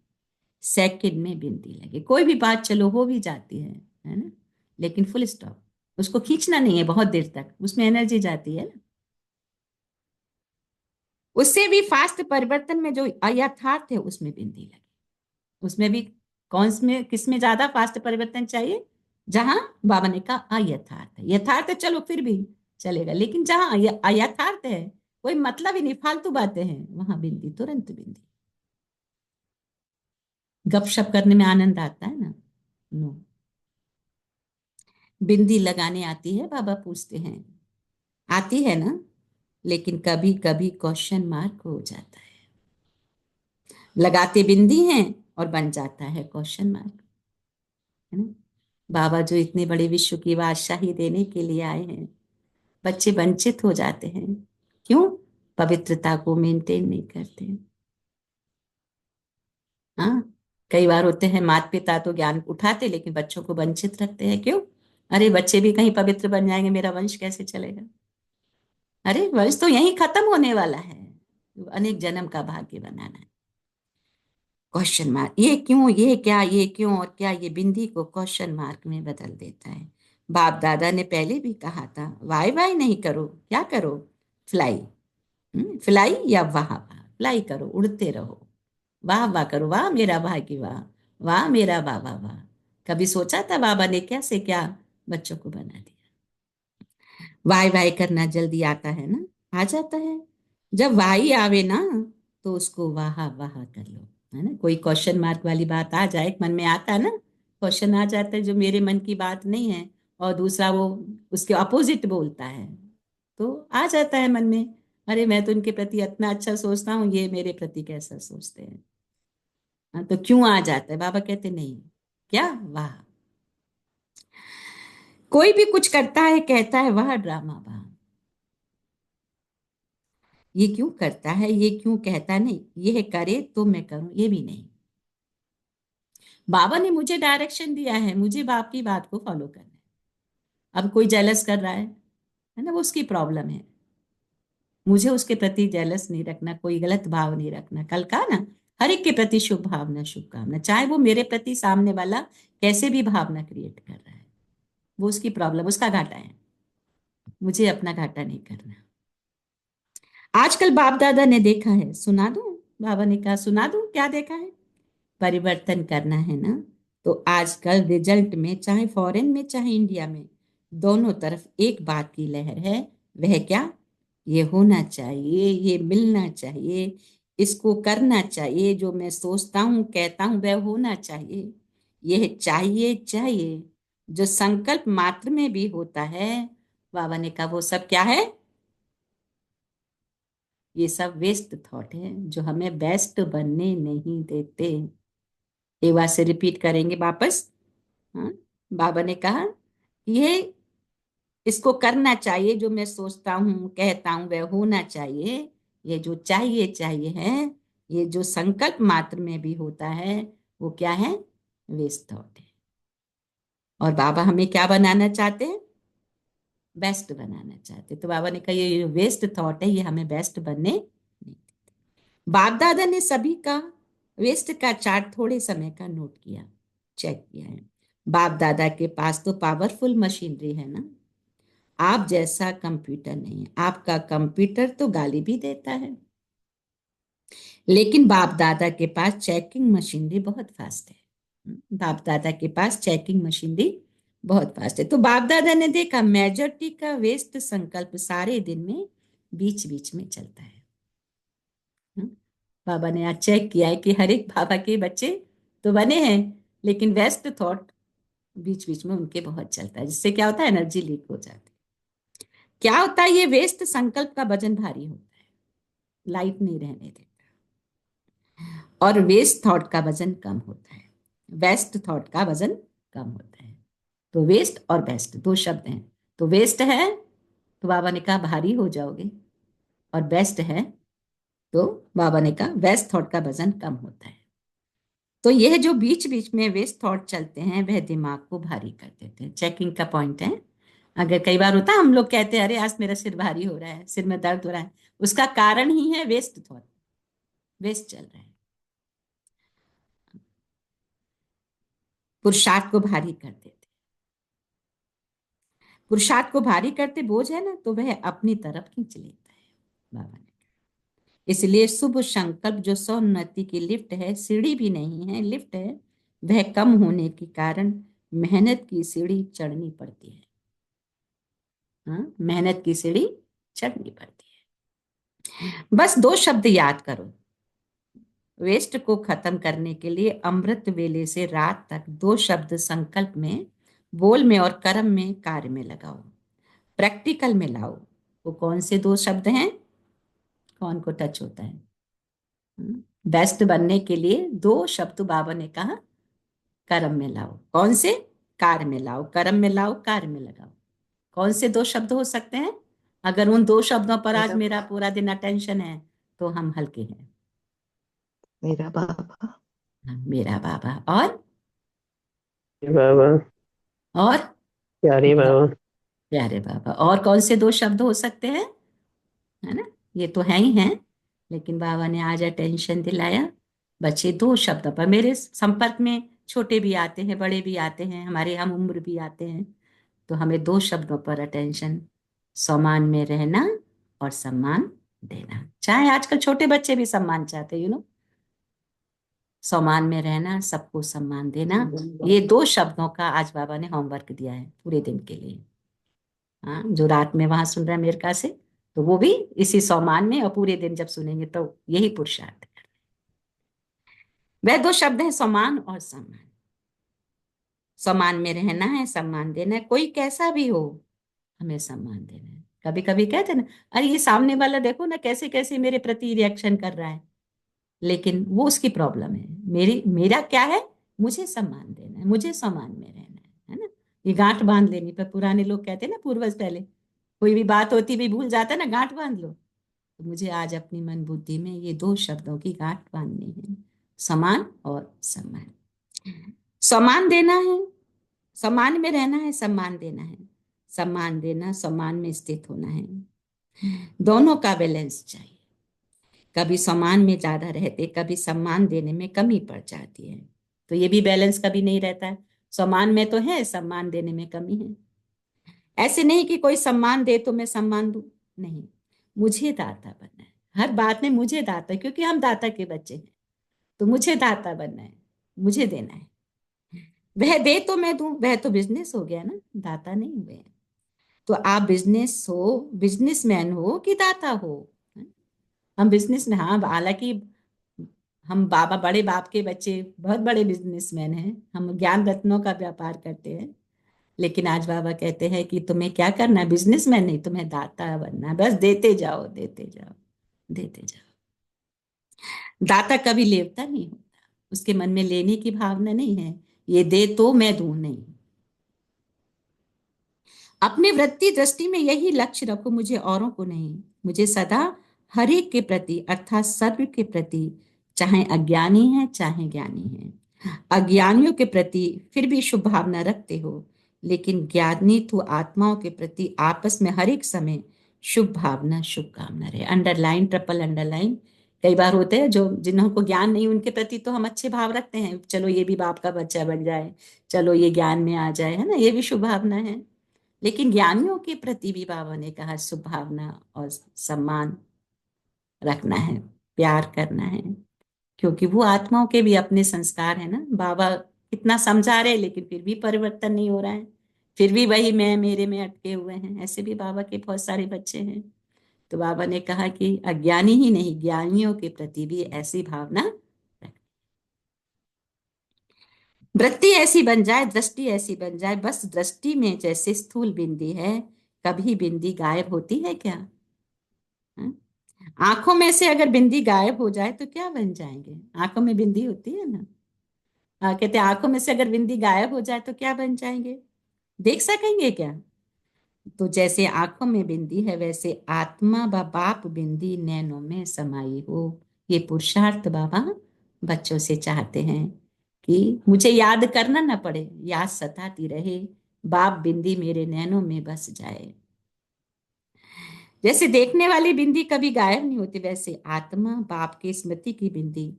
[SPEAKER 2] सेकंड में बिंदी लगे, कोई भी बात चलो हो भी जाती है ना, लेकिन फुल स्टॉप, उसको खींचना नहीं है बहुत देर तक, उसमें एनर्जी जाती है ना। उससे भी फास्ट परिवर्तन में जो अयथार्थ है उसमें बिंदी लगे, उसमें भी कौन में किस में ज्यादा फास्ट परिवर्तन चाहिए, जहां बाबा ने कहा अयथार्थ है, यथार्थ चलो फिर भी चलेगा, लेकिन जहां अयथार्थ है, कोई मतलब ही नहीं, फालतू बातें हैं, वहां बिंदी, तुरंत बिंदी। गपशप करने में आनंद आता है ना, नो, बिंदी लगाने आती है, बाबा पूछते हैं आती है ना, लेकिन कभी कभी क्वेश्चन मार्क हो जाता है, लगाते बिंदी हैं और बन जाता है क्वेश्चन मार्क, है ना। बाबा जो इतने बड़े विश्व की बादशाही देने के लिए आए हैं, बच्चे वंचित हो जाते हैं, क्यों, पवित्रता को मेंटेन नहीं करते। हाँ, कई बार होते हैं माता पिता तो ज्ञान उठाते लेकिन बच्चों को वंचित रखते हैं, क्यों, अरे बच्चे भी कहीं पवित्र बन जाएंगे, मेरा वंश कैसे चलेगा, अरे वंश तो यहीं खत्म होने वाला है, अनेक जन्म का भाग्य बनाना है। क्वेश्चन मार्क, ये क्यों, ये क्या, ये क्यों और क्या, ये बिंदी को क्वेश्चन मार्क में बदल देता है। बाप दादा ने पहले भी कहा था, वाई वाई नहीं करो, क्या करो, फ्लाई। फ्लाई या वाह वाह, फ्लाई करो, उड़ते रहो, वाह वाह करो, वाह मेरा भाग्य, वाह वाह मेरा बाबा, वाह। कभी सोचा था बाबा ने क्या से क्या बच्चों को बना दिया। वाई वाई करना जल्दी आता है ना, आ जाता है। जब वाई आवे ना तो उसको वाह वाह कर लो, है ना। कोई क्वेश्चन मार्क वाली बात आ जाए मन में, आता है ना, क्वेश्चन आ जाता है जो मेरे मन की बात नहीं है और दूसरा वो उसके अपोजिट बोलता है, तो आ जाता है मन में, अरे मैं तो इनके प्रति इतना अच्छा सोचता हूँ, ये मेरे प्रति कैसा सोचते हैं। हाँ, तो क्यों आ जाता है। बाबा कहते नहीं, क्या वाह। कोई भी कुछ करता है कहता है वाह ड्रामा वाह, ये क्यों करता है, ये क्यों कहता नहीं, ये करे तो मैं करूं, ये भी नहीं। बाबा ने मुझे डायरेक्शन दिया है, मुझे बाप की बात को फॉलो करना है। अब कोई जेलस कर रहा है ना, वो उसकी प्रॉब्लम है। मुझे उसके प्रति जेलस नहीं रखना, कोई गलत भाव नहीं रखना। कल का ना, हर एक के प्रति शुभ भावना शुभकामना, चाहे वो मेरे प्रति सामने वाला कैसे भी भावना क्रिएट कर रहा है, वो उसकी प्रॉब्लम, उसका घाटा है, मुझे अपना घाटा नहीं करना। आजकल बाप दादा ने देखा है, सुना दूं, बाबा ने कहा सुना दूं, क्या देखा है, परिवर्तन करना है ना, तो आजकल रिजल्ट में चाहे फॉरेन में चाहे इंडिया में, दोनों तरफ एक बात की लहर है। वह क्या, ये होना चाहिए, ये मिलना चाहिए, इसको करना चाहिए, जो मैं सोचता हूँ कहता हूँ वह होना चाहिए, यह चाहिए चाहिए, जो संकल्प मात्र में भी होता है। बाबा ने कहा वो सब क्या है, ये सब वेस्ट थॉट है जो हमें बेस्ट बनने नहीं देते। एक बार से रिपीट करेंगे वापस। हाँ, बाबा ने कहा ये इसको करना चाहिए, जो मैं सोचता हूँ कहता हूँ वह होना चाहिए, ये जो चाहिए चाहिए है, ये जो संकल्प मात्र में भी होता है, वो क्या है, वेस्ट थॉट है। और बाबा हमें क्या बनाना चाहते हैं, बेस्ट बनाना चाहते। तो बाबा ने कहा ये वेस्ट थॉट है, ये हमें बेस्ट बनने नहीं। बाप दादा ने सभी का वेस्ट का चार्ट थोड़े समय का नोट किया, चेक किया है। बाप दादा के पास तो पावरफुल मशीनरी है ना, आप जैसा कंप्यूटर नहीं है। आपका कंप्यूटर तो गाली भी देता है, लेकिन बाप दादा के पास चेकिंग मशीनरी बहुत फास्ट है। बाप दादा के पास चेकिंग मशीनरी बहुत फास्ट है। तो बाप दादा ने देखा मेजॉरिटी का वेस्ट संकल्प सारे दिन में बीच बीच में चलता है। बाबा ने आज चेक किया है कि हर एक बाबा के बच्चे तो बने हैं, लेकिन वेस्ट थॉट बीच बीच में उनके बहुत चलता है, जिससे क्या होता है, एनर्जी लीक हो जाती है। क्या होता है, ये वेस्ट संकल्प का वजन भारी होता है, लाइट नहीं रहने देता, और वेस्ट थॉट का वजन कम होता है, वेस्ट थॉट का वजन कम होता है। तो वेस्ट और बेस्ट दो शब्द हैं। तो वेस्ट है तो बाबा ने कहा भारी हो जाओगे, और बेस्ट है तो बाबा ने कहा वेस्ट थॉट का वजन कम होता है। तो यह जो बीच बीच में वेस्ट थॉट चलते हैं वह दिमाग को भारी कर देते हैं। चेकिंग का पॉइंट है। अगर कई बार होता है हम लोग कहते हैं अरे आज मेरा सिर भारी हो रहा है, सिर में दर्द हो रहा है, उसका कारण ही है वेस्ट थॉट, वेस्ट चल रहा है। पुरुषार्थ को भारी कर देते, पुरुषार्थ को भारी करते बोझ है ना, तो वह अपनी तरफ खींच लेता है, बाबा ने। इसलिए शुभ संकल्प जो सौन्नति की लिफ्ट है, सीढ़ी भी नहीं है लिफ्ट है, वह कम होने के कारण मेहनत की सीढ़ी चढ़नी पड़ती है। हाँ, मेहनत की सीढ़ी चढ़नी पड़ती है। बस दो शब्द याद करो, वेस्ट को खत्म करने के लिए अमृत वेले से रात तक दो शब्द संकल्प में, बोल में और कर्म में, कार्य में लगाओ, प्रैक्टिकल में लाओ। वो कौन से दो शब्द हैं, कौन को टच होता है। बेस्ट बनने के लिए दो शब्द बाबा ने कहा, कर्म में लाओ, कौन से, कार्य में लाओ, कर्म में लाओ, कार्य में लगाओ। कौन से दो शब्द हो सकते हैं, अगर उन दो शब्दों पर आज मेरा पूरा दिन अटेंशन है तो हम हल्के हैं।
[SPEAKER 3] मेरा बाबा,
[SPEAKER 2] मेरा बाबा, और
[SPEAKER 4] बाबा,
[SPEAKER 2] और
[SPEAKER 4] प्यारे बाबा,
[SPEAKER 2] प्यारे बाबा। और कौन से दो शब्द हो सकते हैं, है ना, ये तो है ही हैं, लेकिन बाबा ने आज अटेंशन दिलाया बच्चे दो शब्दों पर मेरे संपर्क में, छोटे भी आते हैं, बड़े भी आते हैं, हमारे हम उम्र भी आते हैं, तो हमें दो शब्दों पर अटेंशन, सम्मान में रहना और सम्मान देना। चाहे आजकल छोटे बच्चे भी सम्मान चाहते हैं, सम्मान में रहना, सबको सम्मान देना, ये दो शब्दों का आज बाबा ने होमवर्क दिया है पूरे दिन के लिए। हाँ, जो रात में वहां सुन रहे हैं अमेरिका से, तो वो भी इसी सम्मान में, और पूरे दिन जब सुनेंगे तो यही पुरुषार्थ है। वह दो शब्द हैं, सम्मान और सम्मान। सम्मान में रहना है, सम्मान देना है, कोई कैसा भी हो हमें सम्मान देना है। कभी कभी कहते हैं ना, अरे ये सामने वाला देखो ना कैसे कैसे मेरे प्रति रिएक्शन कर रहा है, लेकिन वो उसकी प्रॉब्लम है। मेरा क्या है, मुझे सम्मान देना है, मुझे सम्मान में रहना है ना। ये गांठ बांध लेनी पर, पुराने लोग कहते हैं ना, पूर्वज पहले कोई भी बात होती भी भूल जाता है ना, गांठ बांध लो। तो मुझे आज अपनी मन बुद्धि में ये दो शब्दों की गांठ बांधनी है, समान और सम्मान। सम्मान देना है, सम्मान में रहना है, सम्मान देना है। सम्मान देना, सम्मान में स्थित होना है, दोनों का बैलेंस चाहिए। कभी सम्मान में ज्यादा रहते, कभी सम्मान देने में कमी पड़ जाती है, तो ये भी बैलेंस कभी नहीं रहता है। सम्मान में तो है, सम्मान देने में कमी है। ऐसे नहीं कि कोई सम्मान दे तो मैं सम्मान दूं, नहीं, मुझे दाता बनना है हर बात में, मुझे दाता, क्योंकि हम दाता के बच्चे हैं, तो मुझे दाता बनना है, मुझे देना है। वह दे तो मैं दूं, वह तो बिजनेस हो गया ना, दाता नहीं हुए। तो आप बिजनेस हो, बिजनेसमैन हो कि दाता हो? हम बिजनेस में, हाँ, हालांकि हम बाबा, बड़े बाप के बच्चे बहुत बड़े बिजनेसमैन हैं, हम ज्ञान रत्नों का व्यापार करते हैं, लेकिन आज बाबा कहते हैं कि तुम्हें क्या करना है, बिजनेसमैन नहीं, तुम्हें दाता बनना है। बस देते जाओ, देते जाओ, देते जाओ। दाता कभी लेवता नहीं होता, उसके मन में लेने की भावना नहीं है, ये दे तो मैं दूं, नहीं। अपने वृत्ति दृष्टि में यही लक्ष्य रखो, मुझे औरों को नहीं, मुझे सदा हर एक के प्रति, अर्थात सर्व के प्रति, चाहे अज्ञानी है चाहे ज्ञानी है। अज्ञानियों के प्रति फिर भी शुभ भावना रखते हो, लेकिन ज्ञानी तो आत्माओं के प्रति आपस में हर एक समय शुभ भावना, शुभकामना रहे। Underline, triple underline. कई बार होते हैं जो, जिन्हों को ज्ञान नहीं, उनके प्रति तो हम अच्छे भाव रखते हैं, चलो ये भी बाप का बच्चा बन जाए, चलो ये ज्ञान में आ जाए, है ना, ये भी शुभ भावना है। लेकिन ज्ञानियों के प्रति भी बाबा ने कहा शुभ भावना और सम्मान रखना है, प्यार करना है, क्योंकि वो आत्माओं के भी अपने संस्कार है ना। बाबा कितना समझा रहे, लेकिन फिर भी परिवर्तन नहीं हो रहा है, फिर भी वही मैं मेरे में अटके हुए हैं। ऐसे भी बाबा के बहुत सारे बच्चे हैं। तो बाबा ने कहा कि अज्ञानी ही नहीं, ज्ञानियों के प्रति भी ऐसी भावना रखें। वृत्ति ऐसी बन जाए, दृष्टि ऐसी बन जाए, बस दृष्टि में जैसे स्थूल बिंदी है, कभी बिंदी गायब होती है क्या? हाँ? आंखों में से अगर बिंदी गायब हो जाए तो क्या बन जाएंगे? आंखों में बिंदी होती है ना। कहते हैं आंखों में से अगर बिंदी गायब हो जाए तो क्या बन जाएंगे? देख सकेंगे क्या? तो जैसे आंखों में बिंदी है, वैसे आत्मा व बाप बिंदी नैनों में समाई हो। ये पुरुषार्थ बाबा बच्चों से चाहते हैं कि मुझे याद करना ना पड़े, याद सताती रहे, बाप बिंदी मेरे नैनों में बस जाए। जैसे देखने वाली बिंदी कभी गायब नहीं होती, वैसे आत्मा बाप की स्मृति की बिंदी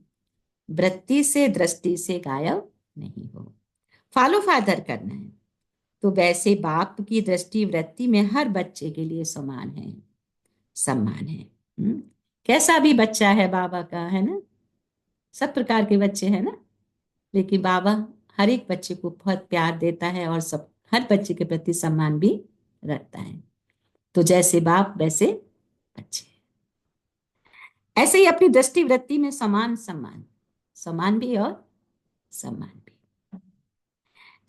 [SPEAKER 2] वृत्ति से, दृष्टि से गायब नहीं हो। फॉलो फादर करना है, तो वैसे बाप की दृष्टि वृत्ति में हर बच्चे के लिए समान है, सम्मान है। कैसा भी बच्चा है बाबा का, है ना, सब प्रकार के बच्चे हैं ना, लेकिन बाबा हर एक बच्चे को बहुत प्यार देता है और सब, हर बच्चे के प्रति सम्मान भी रखता है। तो जैसे बाप वैसे बच्चे, ऐसे ही अपनी दृष्टि वृत्ति में समान, सम्मान, समान भी और सम्मान भी।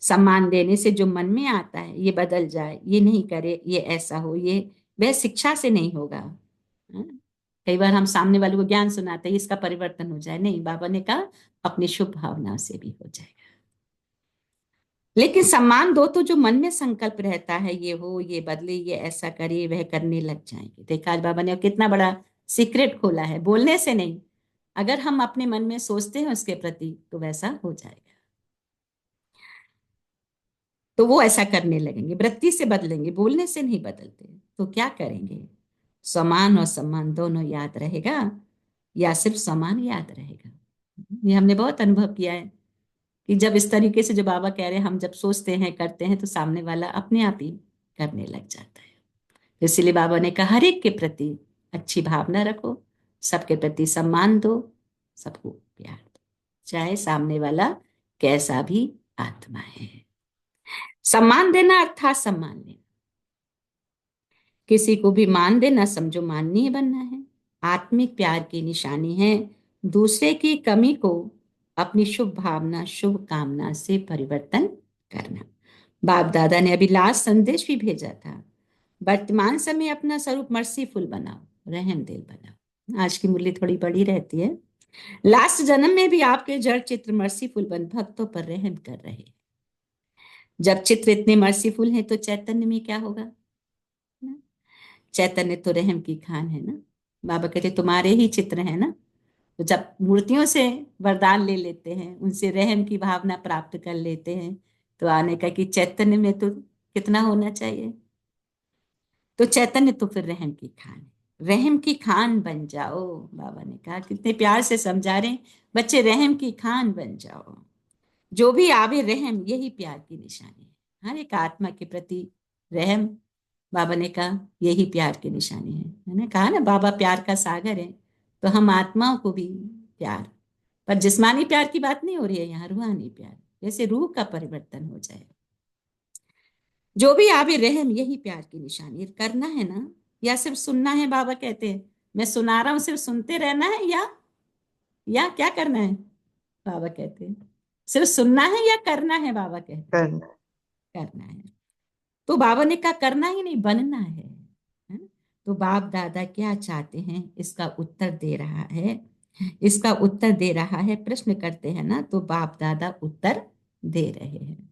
[SPEAKER 2] सम्मान देने से जो मन में आता है, ये बदल जाए, ये नहीं करे, ये ऐसा हो, ये वह शिक्षा से नहीं होगा। हाँ? कई बार हम सामने वाले को ज्ञान सुनाते हैं इसका परिवर्तन हो जाए, नहीं, बाबा ने कहा अपनी शुभ भावना से भी हो जाएगा। लेकिन सम्मान दो तो जो मन में संकल्प रहता है, ये हो, ये बदले, ये ऐसा करे, वह करने लग जाएंगे। देखा आज बाबा ने कितना बड़ा सीक्रेट खोला है, बोलने से नहीं, अगर हम अपने मन में सोचते हैं उसके प्रति तो वैसा हो जाएगा, तो वो ऐसा करने लगेंगे, वृत्ति से बदलेंगे, बोलने से नहीं बदलते। तो क्या करेंगे? समान और सम्मान दोनों याद रहेगा या सिर्फ समान याद रहेगा? ये हमने बहुत अनुभव किया है कि जब इस तरीके से जो बाबा कह रहे हैं हम जब सोचते हैं करते हैं तो सामने वाला अपने आप ही करने लग जाता है। तो इसीलिए बाबा ने कहा हर एक के प्रति अच्छी भावना रखो, सबके प्रति सम्मान दो, सबको प्यार दो, चाहे सामने वाला कैसा भी आत्मा है। सम्मान देना अर्थात सम्मान लेना। किसी को भी मान देना समझो माननीय बनना है। आत्मिक प्यार की निशानी है दूसरे की कमी को अपनी शुभ भावना शुभ कामना से परिवर्तन करना। बाप दादा ने अभी लास्ट संदेश भी भेजा था, वर्तमान समय अपना स्वरूप मर्सीफुल बनाओ, रहम दिल बनाओ। आज की मुरली थोड़ी बड़ी रहती है। लास्ट जन्म में भी आपके जड़ चित्र मर्सीफुल बन भक्तों पर रहम कर रहे हैं। जब चित्र इतने मर्सीफुल हैं तो चैतन्य में क्या होगा ना? चैतन्य तो रहम की खान है ना। बाबा कहते तुम्हारे ही चित्र है ना। तो जब मूर्तियों से वरदान ले लेते हैं, उनसे रहम की भावना प्राप्त कर लेते हैं, तो आने का कि चैतन्य में तो कितना होना चाहिए। तो चैतन्य तो फिर रहम की खान है। रहम की खान बन जाओ। बाबा ने कहा, कितने प्यार से समझा रहे हैं, बच्चे रहम की खान बन जाओ। जो भी आवे रहम, यही प्यार की निशानी है। हर एक आत्मा के प्रति रहम, बाबा ने कहा यही प्यार की निशानी है। मैंने कहा ना बाबा प्यार का सागर है, तो हम आत्माओं को भी प्यार, पर जिस्मानी प्यार की बात नहीं हो रही है यहाँ, रूहानी प्यार, जैसे रूह का परिवर्तन हो जाए। जो भी आवे रहम, यही प्यार की निशानी। करना है ना या सिर्फ सुनना है? बाबा कहते हैं मैं सुना रहा हूं, सिर्फ सुनते रहना है या क्या करना है? बाबा कहते हैं सिर्फ सुनना है या करना है? बाबा कहते हैं
[SPEAKER 3] करना।
[SPEAKER 2] करना है। तो बाबा ने कहा करना ही नहीं, बनना है? तो बाप दादा क्या चाहते हैं इसका उत्तर दे रहा है। इसका उत्तर दे रहा है, प्रश्न करते हैं ना तो बाप दादा उत्तर दे रहे हैं,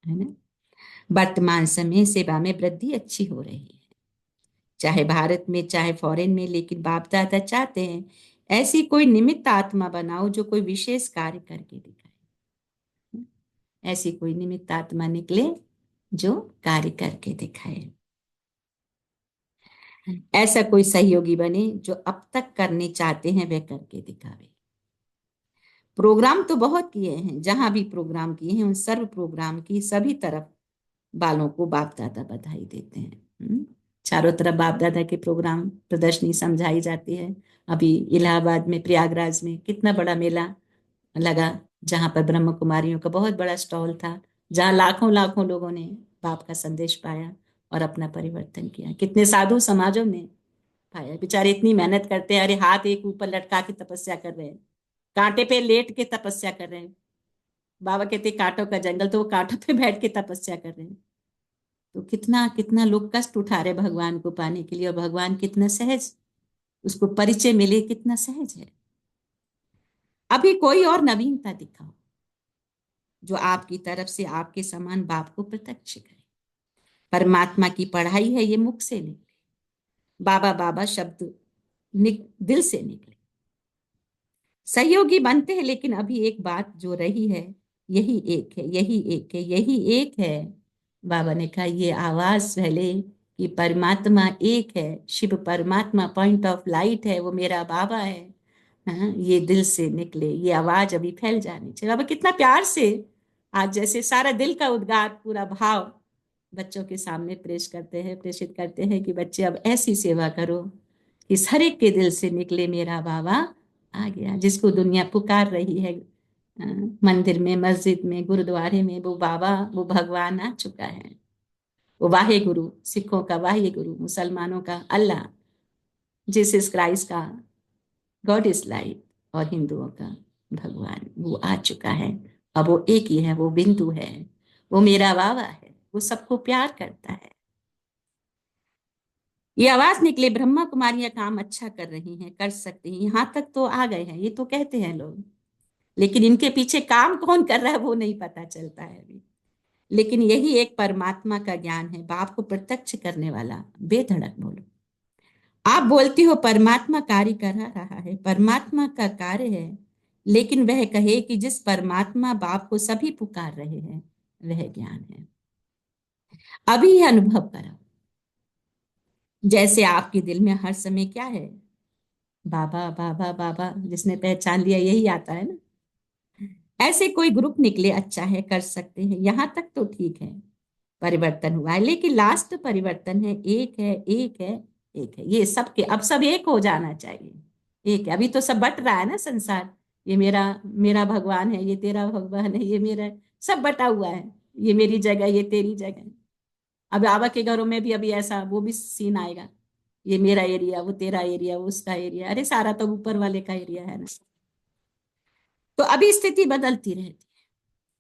[SPEAKER 2] है ना। वर्तमान समय सेवा में वृद्धि अच्छी हो रही है, चाहे भारत में चाहे फॉरेन में, लेकिन बाप दादा चाहते हैं ऐसी कोई निमित्त आत्मा बनाओ जो कोई विशेष कार्य करके दिखाए। ऐसी कोई निमित्त आत्मा निकले जो कार्य करके दिखाए। ऐसा कोई सहयोगी बने जो अब तक करने चाहते हैं वह करके दिखावे। प्रोग्राम तो बहुत किए हैं, जहां भी प्रोग्राम किए हैं उन सर्व प्रोग्राम की सभी तरफ वालों को बाप दादा बधाई देते हैं। चारों तरफ बाप दादा के प्रोग्राम प्रदर्शनी समझाई जाती है। अभी इलाहाबाद में प्रयागराज में कितना बड़ा मेला लगा, जहां पर ब्रह्म कुमारियों का बहुत बड़ा स्टॉल था, जहां लाखों लाखों लोगों ने बाप का संदेश पाया और अपना परिवर्तन किया। कितने साधु समाजों ने पाया, बेचारे इतनी मेहनत करते हैं, अरे हाथ एक ऊपर लटका के तपस्या कर रहे हैं, कांटे पे लेट के तपस्या कर रहे हैं। बाबा कहते कांटों का जंगल, तो वो कांटों पे बैठ के तपस्या कर रहे हैं। तो कितना कितना लोग कष्ट उठा रहे भगवान को पाने के लिए, और भगवान कितना सहज, उसको परिचय मिले कितना सहज है। अभी कोई और नवीनता दिखाओ जो आपकी तरफ से आपके समान बाप को प्रत्यक्ष करे। परमात्मा की पढ़ाई है ये मुख से निकले, बाबा बाबा शब्द दिल से निकले। सहयोगी बनते हैं, लेकिन अभी एक बात जो रही है, यही एक है, यही एक है, यही एक है। बाबा ने कहा ये आवाज पहले कि परमात्मा एक है, शिव परमात्मा पॉइंट ऑफ लाइट है, वो मेरा बाबा है। हाँ, ये दिल से निकले, ये आवाज अभी फैल जानी चाहिए। बाबा कितना प्यार से आज जैसे सारा दिल का उद्गार, पूरा भाव बच्चों के सामने प्रेषित करते हैं कि बच्चे अब ऐसी सेवा करो कि हर एक के दिल से निकले मेरा बाबा आ गया। जिसको दुनिया पुकार रही है मंदिर में, मस्जिद में, गुरुद्वारे में, वो बाबा, वो भगवान आ चुका है। वो वाहे गुरु, सिखों का वाहे गुरु, मुसलमानों का अल्लाह, जीसस क्राइस्ट का गॉड इज लाइट, और हिंदुओं का भगवान, वो आ चुका है। अब वो एक ही है, वो बिंदु है, वो मेरा बाबा है, वो सबको प्यार करता है। ये आवाज निकले, ब्रह्मा कुमारियां काम अच्छा कर रही हैं, कर सकती हैं, यहां तक तो आ गए हैं, ये तो कहते हैं लोग, लेकिन इनके पीछे काम कौन कर रहा है वो नहीं पता चलता है अभी। लेकिन यही एक परमात्मा का ज्ञान है, बाप को प्रत्यक्ष करने वाला। बेधड़क बोलो। आप बोलती हो परमात्मा कार्य कर रहा है, परमात्मा का कार्य है, लेकिन वह कहे कि जिस परमात्मा बाप को सभी पुकार रहे हैं वह ज्ञान है। अभी यह अनुभव करो, जैसे आपके दिल में हर समय क्या है, बाबा बाबा बाबा, जिसने पहचान लिया यही आता है ना। ऐसे कोई ग्रुप निकले, अच्छा है, कर सकते हैं, यहाँ तक तो ठीक है, परिवर्तन हुआ है। लेकिन लास्ट परिवर्तन है, एक है, एक है, एक है, ये सबके अब सब एक हो जाना चाहिए। एक है, अभी तो सब बट रहा है ना संसार। ये मेरा मेरा भगवान है, ये तेरा भगवान है, ये मेरा, सब बटा हुआ है। ये मेरी जगह, ये तेरी जगह। अब बाबा के घरों में भी अभी ऐसा वो भी सीन आएगा, ये मेरा एरिया, वो तेरा एरिया, वो उसका एरिया, अरे सारा तो ऊपर वाले का एरिया है ना। तो अभी स्थिति बदलती रहती है,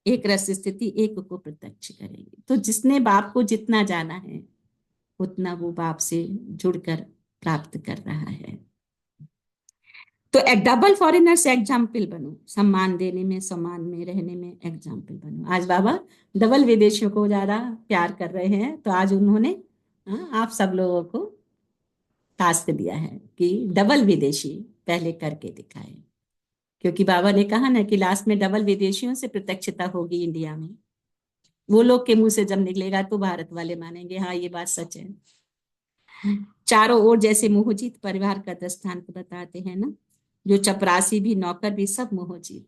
[SPEAKER 2] एक रस स्थिति एक को प्रत्यक्ष करेगी। तो जिसने बाप को जितना जाना है उतना वो बाप से जुड़कर प्राप्त कर रहा है। तो एक डबल फॉरेनर से एग्जाम्पल बनो, सम्मान देने में, सम्मान में रहने में एग्जाम्पल बनो। आज बाबा डबल विदेशियों को ज्यादा प्यार कर रहे हैं, तो आज उन्होंने आप सब लोगों को टास्क दिया है कि डबल विदेशी पहले करके दिखाए। क्योंकि बाबा ने कहा ना कि लास्ट में डबल विदेशियों से प्रत्यक्षता होगी इंडिया में। वो लोग के मुंह से जब निकलेगा तो भारत वाले मानेंगे हाँ ये बात सच है। चारों ओर जैसे मोहजीत परिवार का दृष्टांत बताते हैं ना, जो चपरासी भी, नौकर भी, सब मोहजीत।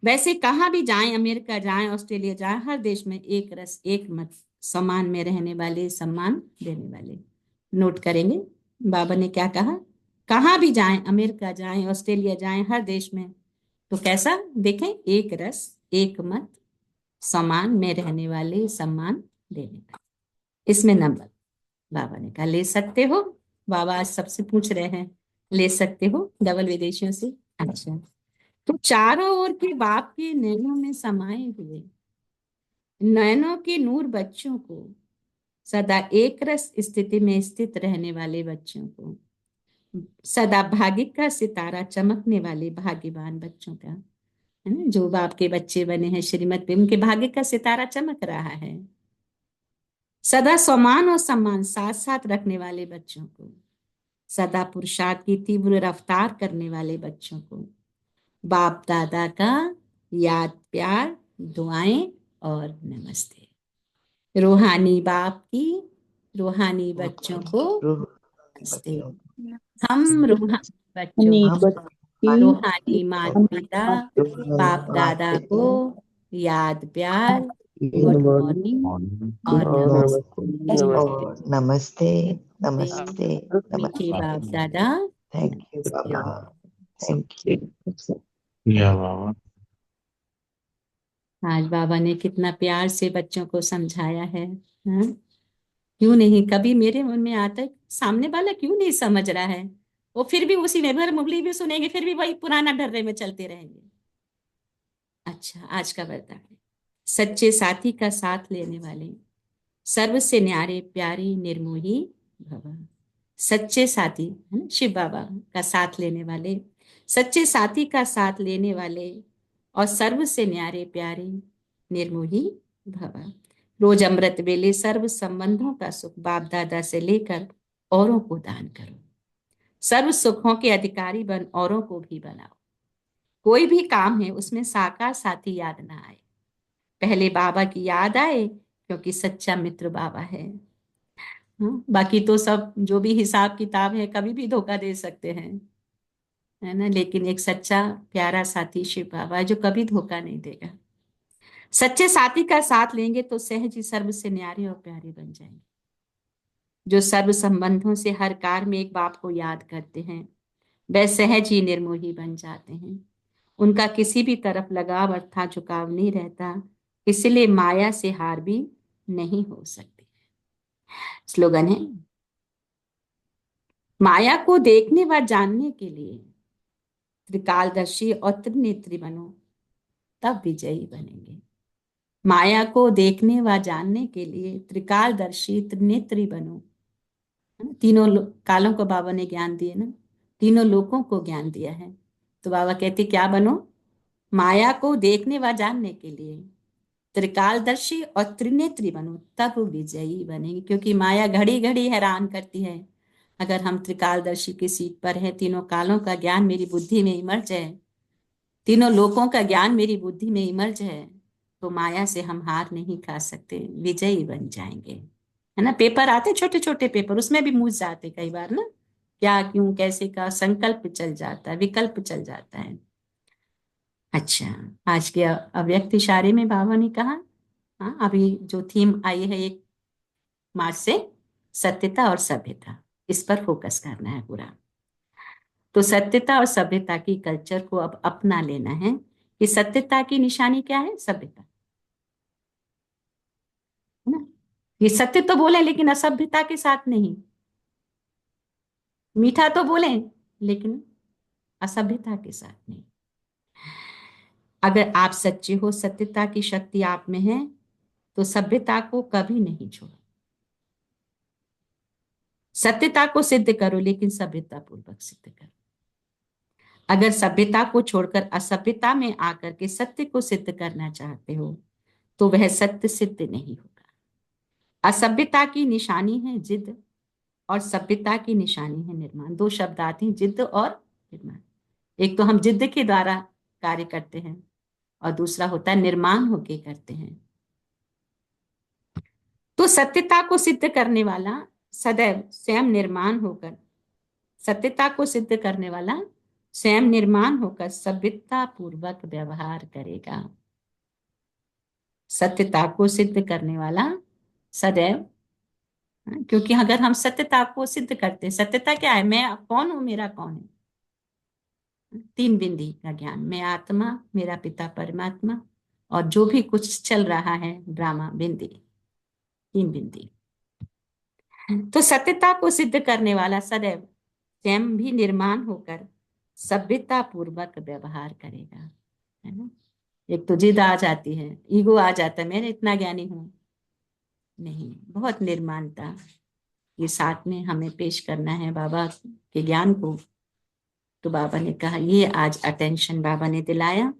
[SPEAKER 2] वैसे कहाँ भी जाएं, अमेरिका जाएं, ऑस्ट्रेलिया जाएं, हर देश में एक रस एक मत, समान में रहने वाले, सम्मान देने वाले। नोट करेंगे बाबा ने क्या कहा, कहाँ भी जाएं, अमेरिका जाएं, ऑस्ट्रेलिया जाएं, हर देश में, तो कैसा देखें, एक रस एक मत, समान में रहने वाले, सम्मान देने वाले। इसमें नंबर बाबा ने कहा ले सकते हो। बाबा आज सबसे पूछ रहे हैं ले सकते हो डबल विदेशियों से। अच्छा, तो चारों ओर के बाप के नैनों में समाये हुए नैनों के नूर बच्चों को, सदा एक रस स्थिति में स्थित रहने वाले बच्चों को, सदा भाग्य का सितारा चमकने वाले भाग्यवान बच्चों का, है ना, जो बाप के बच्चे बने हैं श्रीमत पे, उनके भाग्य का सितारा चमक रहा है। सदा सम्मान और सम्मान साथ साथ रखने वाले बच्चों को, सदा पुरुषार्थ की तीव्र रफ्तार करने वाले बच्चों को, बाप दादा का याद, प्यार, दुआएं और नमस्ते। रूहानी बाप की रूहानी बच्चों को
[SPEAKER 3] रूह
[SPEAKER 2] नमस्ते।
[SPEAKER 3] बच्चों
[SPEAKER 2] हम रूहानी बच्चों
[SPEAKER 1] अपनी
[SPEAKER 3] हम
[SPEAKER 2] को रूहानी माता पिता,
[SPEAKER 3] रूहानी
[SPEAKER 2] बाप
[SPEAKER 3] माता
[SPEAKER 2] दादा को
[SPEAKER 3] पिता
[SPEAKER 2] याद, प्यार,
[SPEAKER 3] ये
[SPEAKER 2] गुड मॉर्निंग और
[SPEAKER 3] गुड मॉर्निंग
[SPEAKER 2] नमस्ते।
[SPEAKER 3] और नमस्ते नमस्ते
[SPEAKER 2] मीठे
[SPEAKER 3] नमस्ते।
[SPEAKER 2] बाप दादा,
[SPEAKER 3] थैंक यू
[SPEAKER 2] नमस्ते।
[SPEAKER 3] बाबा, थैंक यू।
[SPEAKER 4] या बाबा।
[SPEAKER 2] आज बाबा ने कितना प्यार से बच्चों को समझाया है, हाँ? क्यों नहीं, कभी मेरे मन में आता है सामने वाला क्यों नहीं समझ रहा है, वो फिर भी उसी में भर मुगली भी सुनेंगे, फिर भी वही पुराना ढर्रे में चलते रहेंगे। अच्छा, आज का वरदान है, सच्चे साथी का साथ लेने वाले, सर्व से न्यारे प्यारी निर्मोही भव। सच्चे साथी, है ना, शिव बाबा का साथ लेने वाले, सच्चे साथी का साथ लेने वाले और सर्व से न्यारे प्यारे निर्मोही भव। रोज अमृत वेले सर्व संबंधों का सुख बाप दादा से लेकर औरों को दान करो। सर्व सुखों के अधिकारी बन औरों को भी बनाओ। कोई भी काम है उसमें साकार साथी याद ना आए, पहले बाबा की याद आए, क्योंकि सच्चा मित्र बाबा है। बाकी तो सब जो भी हिसाब किताब है कभी भी धोखा दे सकते हैं, है ना, लेकिन एक सच्चा प्यारा साथी शिव बाबा है जो कभी धोखा नहीं देगा। सच्चे साथी का साथ लेंगे तो सहज ही सर्व से न्यारे और प्यारे बन जाएंगे। जो सर्व संबंधों से हर कार में एक बाप को याद करते हैं वह सहज ही निर्मोही बन जाते हैं। उनका किसी भी तरफ लगाव अर्थात झुकाव नहीं रहता, इसलिए माया से हार भी नहीं हो सकती। स्लोगन है, माया को देखने व जानने के लिए त्रिकालदर्शी और त्रिनेत्री बनो, तब विजयी बनेंगे। माया को देखने व जानने के लिए त्रिकालदर्शी त्रिनेत्री बनो, है ना? तीनों कालों को बाबा ने ज्ञान दिए ना, तीनों लोकों को ज्ञान दिया है। तो बाबा कहते क्या बनो, माया को देखने व जानने के लिए त्रिकालदर्शी और त्रिनेत्री बनो, तब विजयी बनेंगे। क्योंकि माया घड़ी घड़ी हैरान करती है। अगर हम त्रिकालदर्शी की सीट पर हैं, तीनों कालों का ज्ञान मेरी बुद्धि में इमर्ज है, तीनों लोकों का ज्ञान मेरी बुद्धि में इमर्ज है, तो माया से हम हार नहीं खा सकते, विजयी बन जाएंगे। है ना, पेपर आते छोटे छोटे पेपर, उसमें भी मूझ जाते कई बार ना, क्या क्यों कैसे का संकल्प चल जाता है, विकल्प चल जाता है। अच्छा, आज के अव्यक्त इशारे में बाबा ने कहा, हाँ अभी जो थीम आई है 1 मार्च से, सत्यता और सभ्यता, इस पर फोकस करना है पूरा। तो सत्यता और सभ्यता की कल्चर को अब अपना लेना है कि सत्यता की निशानी क्या है, सभ्यता, है ना। ये सत्य तो बोले लेकिन असभ्यता के साथ नहीं, मीठा तो बोले लेकिन असभ्यता के साथ नहीं। अगर आप सच्चे हो, सत्यता की शक्ति आप में है, तो सभ्यता को कभी नहीं छोड़ो। सत्यता को सिद्ध करो लेकिन सभ्यता पूर्वक सिद्ध करो। अगर सभ्यता को छोड़कर असभ्यता में आकर के सत्य को सिद्ध करना चाहते हो, तो वह सत्य सिद्ध नहीं होगा। असभ्यता की निशानी है जिद, और सभ्यता की निशानी है निर्माण। 2 शब्द आते हैं, जिद और निर्माण। एक तो हम जिद के द्वारा कार्य करते हैं, और दूसरा होता है निर्माण होके करते हैं। तो सत्यता को सिद्ध करने वाला सदैव स्वयं निर्माण होकर, सत्यता को सिद्ध करने वाला स्वयं निर्माण होकर सभ्यता पूर्वक व्यवहार करेगा। सत्यता को सिद्ध करने वाला सदैव, क्योंकि अगर हम सत्यता को सिद्ध करते हैं, सत्यता क्या है, मैं कौन हूं, मेरा कौन है, 3 बिंदी का ज्ञान, मैं आत्मा, मेरा पिता परमात्मा, और जो भी कुछ चल रहा है ड्रामा, बिंदी, 3 बिंदी। तो सत्यता को सिद्ध करने वाला सदैव स्वयं भी निर्माण होकर सभ्यता पूर्वक व्यवहार करेगा, है ना। एक तो जिद आ जाती है, ईगो आ जाता है, मैं इतना ज्ञानी हूं, नहीं, बहुत निर्माणता ये साथ में हमें पेश करना है बाबा के ज्ञान को। तो बाबा ने कहा, ये आज अटेंशन बाबा ने दिलाया,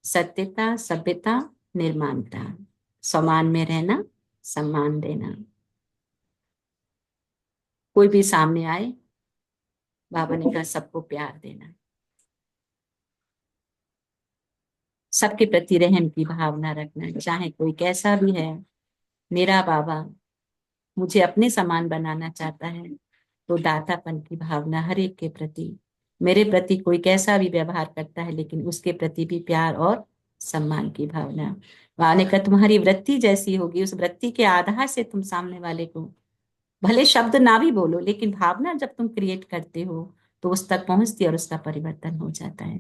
[SPEAKER 2] सत्यता, सभ्यता, निर्माणता, समान में रहना, सम्मान देना। कोई भी सामने आए, बाबा ने कहा सबको प्यार देना, सबके प्रति रहम की भावना रखना, चाहे कोई कैसा भी है। मेरा बाबा मुझे अपने समान बनाना चाहता है, तो दातापन की भावना हर एक के प्रति, मेरे प्रति कोई कैसा भी व्यवहार करता है लेकिन उसके प्रति भी प्यार और सम्मान की भावना। वहां ने कहा तुम्हारी वृत्ति जैसी होगी, उस वृत्ति के आधार से तुम सामने वाले को भले शब्द ना भी बोलो, लेकिन भावना जब तुम क्रिएट करते हो तो उस तक पहुंचती है और उसका परिवर्तन हो जाता है।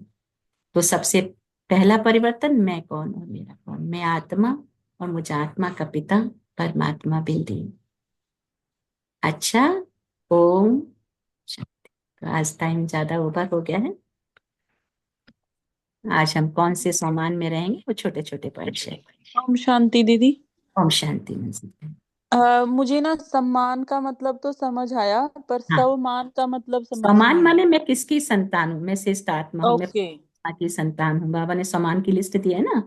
[SPEAKER 2] तो सबसे पहला परिवर्तन, मैं कौन और मेरा कौन, मैं आत्मा और मुझे आत्मा का पिता परमात्मा बिंदी। अच्छा, ओम शांति। तो आज टाइम ज्यादा ओवर हो गया है। आज हम कौन से सम्मान में रहेंगे, वो छोटे छोटे पॉइंट शेयर करेंगे।
[SPEAKER 1] ओम शांति दीदी।
[SPEAKER 2] ओम शांति में से।
[SPEAKER 1] मुझे ना सम्मान का मतलब तो समझ आया, पर
[SPEAKER 2] हाँ,
[SPEAKER 1] सम्मान का मतलब समझ
[SPEAKER 2] समान
[SPEAKER 1] नहीं
[SPEAKER 2] माने
[SPEAKER 1] आया।
[SPEAKER 2] मैं किसकी संतान हूँ, मैं श्रेष्ठ आत्मा हूँ, मैं
[SPEAKER 1] ओके।
[SPEAKER 2] परमात्मा की संतान हूँ। बाबा ने समान की लिस्ट दी है ना,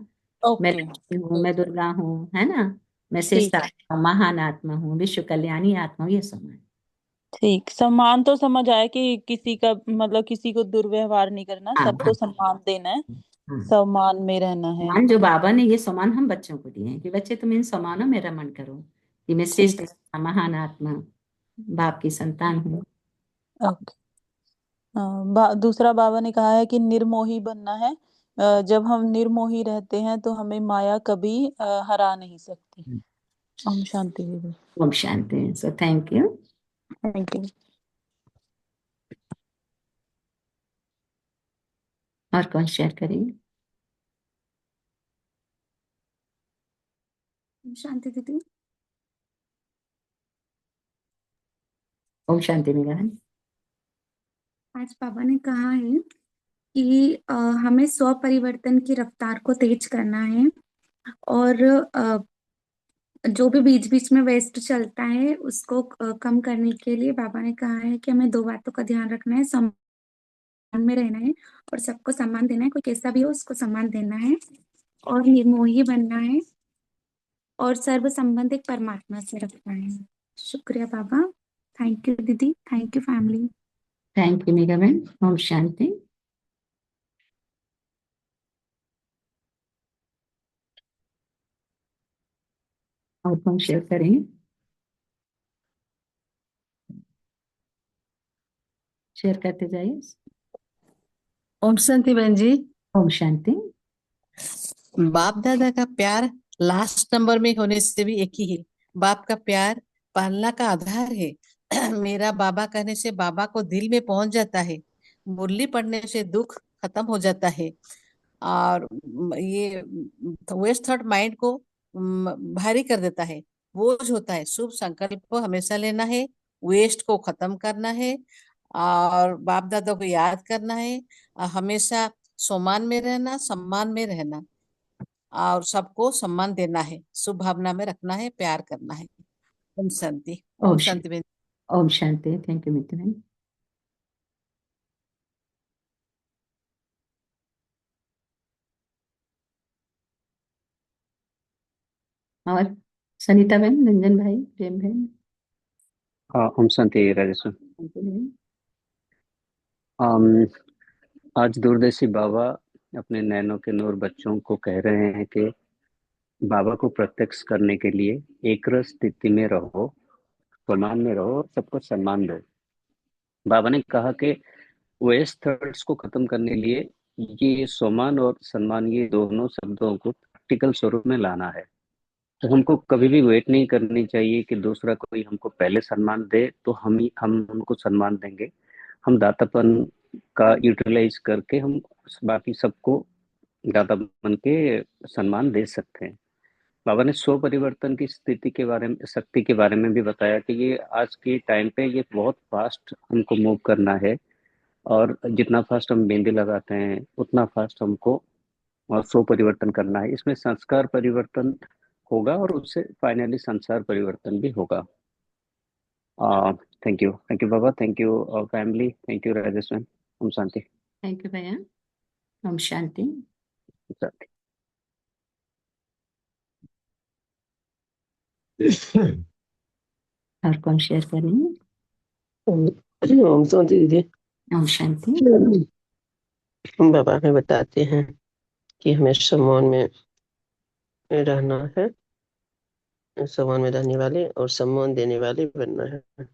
[SPEAKER 2] मैं
[SPEAKER 1] ओके।
[SPEAKER 2] लक्ष्मी हूँ, मैं दुर्गा हूँ, है ना, मैं श्रेष्ठ
[SPEAKER 1] ठीक।
[SPEAKER 2] आत्मा हूँ, महान आत्मा हूँ, विश्व कल्याणी आत्मा हूँ, ये समान।
[SPEAKER 1] ठीक, सम्मान तो समझ आया कि किसी का मतलब किसी को दुर्व्यवहार नहीं करना,
[SPEAKER 2] हाँ
[SPEAKER 1] सबको
[SPEAKER 2] हाँ
[SPEAKER 1] सम्मान देना है,
[SPEAKER 2] हाँ।
[SPEAKER 1] सम्मान में रहना है।
[SPEAKER 2] सम्मान जो बाबा ने, ये सम्मान हम बच्चों को दिए हैं कि बच्चे तुम इन सम्मानों में रमण करो, कि मैं श्रेष्ठ
[SPEAKER 1] ठीक।
[SPEAKER 2] आत्मा, महान आत्मा, बाप की संतान हूँ।
[SPEAKER 1] ओके। दूसरा बाबा ने कहा है कि निर्मोही बनना है। जब हम निर्मोही रहते हैं तो हमें माया कभी हरा नहीं सकती। ओम शांति दीदी।
[SPEAKER 2] ओम शांति। So thank you.
[SPEAKER 1] Thank you.
[SPEAKER 2] और कौन शेयर करेंगे?
[SPEAKER 5] ओम शांति दीदी।
[SPEAKER 2] ओम शांति निगाह।
[SPEAKER 5] आज पापा ने कहा है कि हमें स्व परिवर्तन की रफ्तार को तेज करना है, और जो भी बीच बीच में वेस्ट चलता है उसको कम करने के लिए बाबा ने कहा है कि हमें 2 बातों का ध्यान रखना है, सम्मान में रहना है और सबको सम्मान देना है, कोई कैसा भी हो उसको सम्मान देना है, और निर्मोही बनना है, और सर्व संबंध एक परमात्मा से रखना है। शुक्रिया बाबा। थैंक यू दीदी, thank you family.
[SPEAKER 2] Thank you Meera बहन। ओम शांति। और कौन शेयर करेंगे? शेयर करते जाइए।
[SPEAKER 6] ओम शांति बहन जी।
[SPEAKER 2] ओम शांति।
[SPEAKER 6] बाप दादा का प्यार लास्ट नंबर में होने से भी एक ही है। बाप का प्यार पालना का आधार है। मेरा बाबा कहने से बाबा को दिल में पहुंच जाता है। मुरली पढ़ने से दुख खत्म हो जाता है। और ये वेस्ट थॉट माइंड को भारी कर देता है, बोझ होता है। शुभ संकल्प को हमेशा लेना है, वेस्ट को खत्म करना है और बाप दादा को याद करना है। हमेशा सम्मान में रहना, सम्मान में रहना और सबको सम्मान देना है, शुभ भावना में रखना है, प्यार करना है। ओम शांति। ओम शांति बहन।
[SPEAKER 2] ओम शांति। थैंक यू मित्र बहन। और सनीता बहन, रंजन भाई, प्रेम बहन।
[SPEAKER 7] ओम शांति राजेश्वर। आज दूरदर्शी बाबा अपने नैनों के नूर बच्चों को कह रहे हैं कि बाबा को प्रत्यक्ष करने के लिए एक रस स्थिति में रहो, सम्मान में रहो, सबको सम्मान दो। बाबा ने कहा कि वेस्ट थॉट्स को खत्म करने के लिए ये सम्मान और सम्मान, ये दोनों शब्दों को प्रैक्टिकल स्वरूप में लाना है। तो हमको कभी भी वेट नहीं करनी चाहिए कि दूसरा कोई हमको पहले सम्मान दे तो हम उनको सम्मान देंगे। हम दातापन का यूटिलाइज करके हम बाकी सबको दाता बन के सम्मान दे सकते हैं। बाबा ने स्व परिवर्तन की स्थिति के बारे में, शक्ति के बारे में भी बताया कि ये आज के टाइम पे ये बहुत फास्ट हमको मूव करना है और जितना फास्ट हम मेहंदी लगाते हैं उतना फास्ट हमको और स्व परिवर्तन करना है। इसमें संस्कार परिवर्तन होगा और उससे फाइनली संसार परिवर्तन भी होगा। थैंक यू बाबा, thank you family, thank you Rajeshwar. ओम शांति।
[SPEAKER 2] थैंक यू भैया। ओम शांति।
[SPEAKER 7] शांति।
[SPEAKER 2] और कौन शेयर करेंगे?
[SPEAKER 4] ओम शांति दीदी।
[SPEAKER 2] ओम शांति।
[SPEAKER 4] बाबा हमें बताते हैं कि हमें सम्मान में रहना है, सम्मान में रहने वाले और सम्मान देने वाले बनना है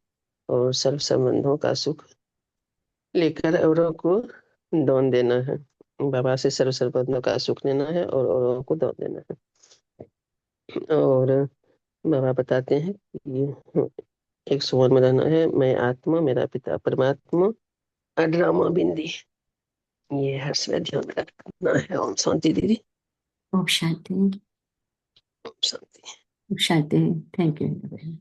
[SPEAKER 4] और सर्व संबंधों का सुख लेकर औरों को दान देना है। बाबा से सर्व संबंधों का सुख लेना है और औरों को दान देना है। और बाबा बताते हैं कि एक सम्मान में रहना है, मैं आत्मा, मेरा पिता परमात्मा, अड्रामा बिंदी। ये हर समय ध्यान रखना है। ओम शांति दीदी।
[SPEAKER 2] ओम शांति।
[SPEAKER 4] ओम शांति।
[SPEAKER 2] ओम शांति। थैंक यू बहन।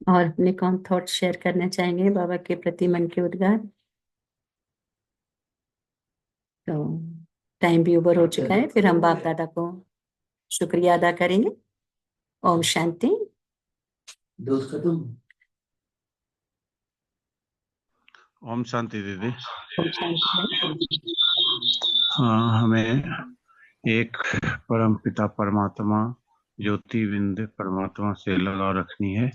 [SPEAKER 2] और अपने कौन थॉट शेयर करना चाहेंगे बाबा के प्रति मन के उद्गार? तो टाइम भी ओवर हो चुका है, फिर हम बाप दादा को शुक्रिया अदा करेंगे। ओम शांति।
[SPEAKER 8] ओम शांति दीदी।
[SPEAKER 2] ओम शांति।
[SPEAKER 8] हाँ, हमें एक परम पिता परमात्मा ज्योति बिंद परमात्मा से लगाव रखनी है।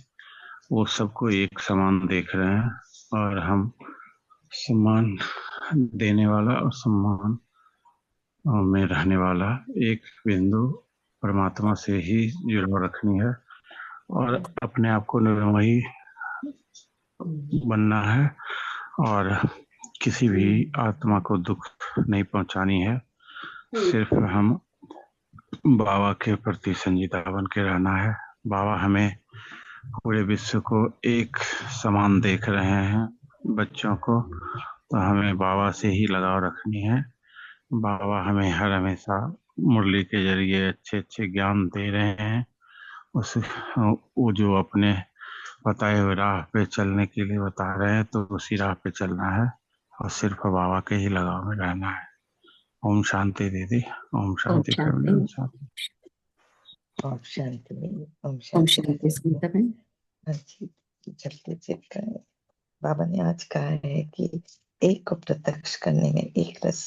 [SPEAKER 8] वो सबको एक समान देख रहे हैं और हम सम्मान देने वाला और सम्मान में रहने वाला एक बिंदु परमात्मा से ही जुड़ाव रखनी है और अपने आप को निर्मोही बनना है और किसी भी आत्मा को दुख नहीं पहुंचानी है। सिर्फ हम बाबा के प्रति संजीदा बन के रहना है। बाबा हमें पूरे विश्व को एक समान देख रहे हैं, बच्चों को, तो हमें बाबा से ही लगाव रखनी है। बाबा हमें हर हमेशा मुरली के जरिए अच्छे अच्छे ज्ञान दे रहे हैं। वो जो अपने बताए हुए राह पे चलने के लिए बता रहे हैं, तो उसी राह पे चलना है और सिर्फ बाबा के ही लगाव में रहना है। ओम शांति दीदी। ओम शांति।
[SPEAKER 2] ओम
[SPEAKER 3] शांति। ओम
[SPEAKER 2] ओम
[SPEAKER 3] शांति।
[SPEAKER 2] शांति।
[SPEAKER 3] जल्दी से बाबा ने आज कहा है कि एक को प्रत्यक्ष करने में एक रस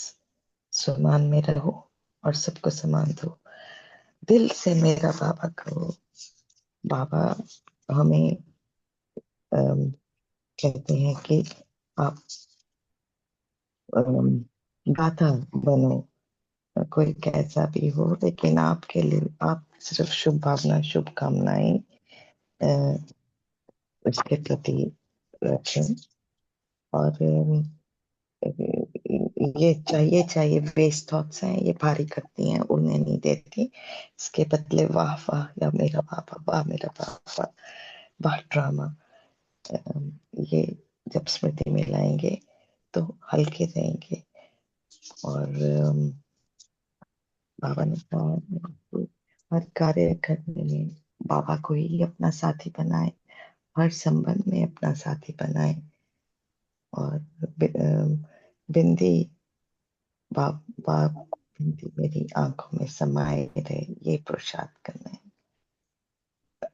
[SPEAKER 3] सम्मान में रहो और सबको सम्मान दो। दिल से मेरा बाबा कहो। बाबा हमें कहते हैं कि आप गाथा बनो, कोई कैसा भी हो, लेकिन आपके लिए आप सिर्फ शुभ भावना, शुभकामनाएं उसके प्रति रखें। और ये चाहिए बेस्ट थॉट्स हैं, ये भारी करती हैं, उड़ने नहीं देती। इसके बदले वाह वाह या मेरा पापा, वाह मेरा पापा, वाह ड्रामा, ये जब स्मृति में लाएंगे तो हल्के रहेंगे। और बाबा ने कहा हर कार्य करने में बाबा को ही अपना साथी बनाए, हर संबंध में अपना साथी बनाए। और बिंदी बिंदी मेरी आंखों में समाये रहे, ये पुरुषार्थ करना है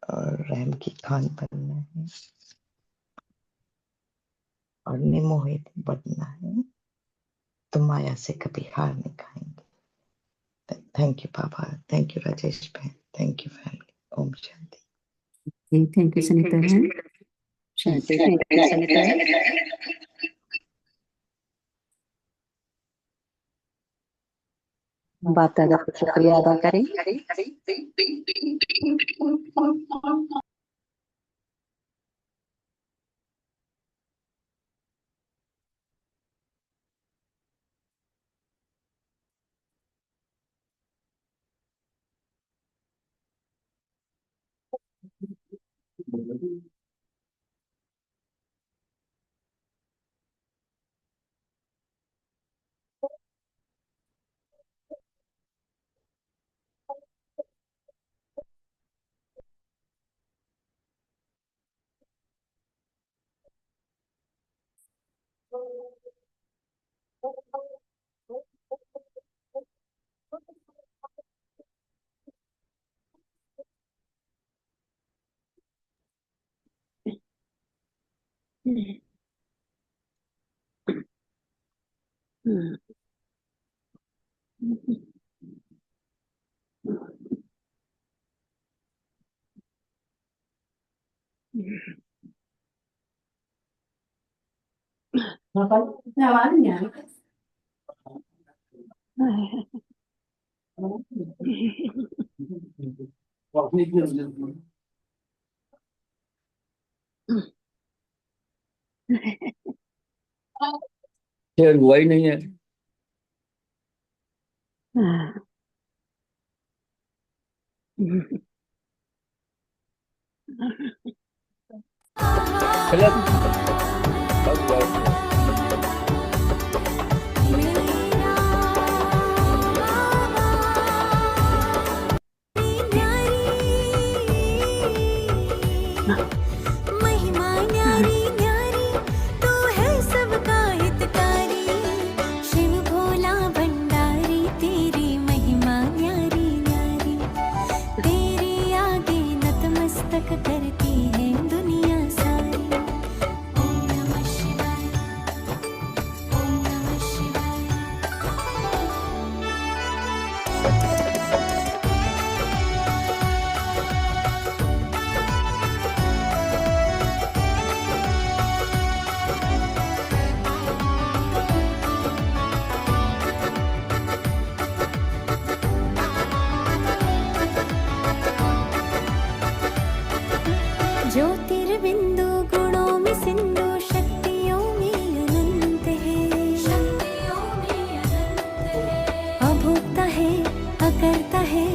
[SPEAKER 3] और रहम की खान बनना है और निमोहित बनना है, तो माया से कभी हार नहीं खाएंगे। थैंक यू पापा, थैंक यू राजेश बहन, थैंक यू फैमिली। ओम शांति।
[SPEAKER 2] थैंक यू सुनीता बहन। शांति। थैंक यू सुनीता बहन। बाप दादा को शुक्रिया अदा करें। आवाज नहीं आ रही।
[SPEAKER 9] हुआ ही नहीं है।
[SPEAKER 10] महिमा न्यारी न्यारी तू है सबका हितकारी, शिव भोला भंडारी तेरी महिमा न्यारी न्यारी, तेरे आगे नतमस्तक करती है दुनिया सारी। ओम नमः शिवाय, ओम नमः शिवाय। ज्योतिर्बिंदु गुणों में सिंधु, शक्तियों में अनंत है, शक्तियों में अनंत है। अभोक्ता है, अकर्ता है,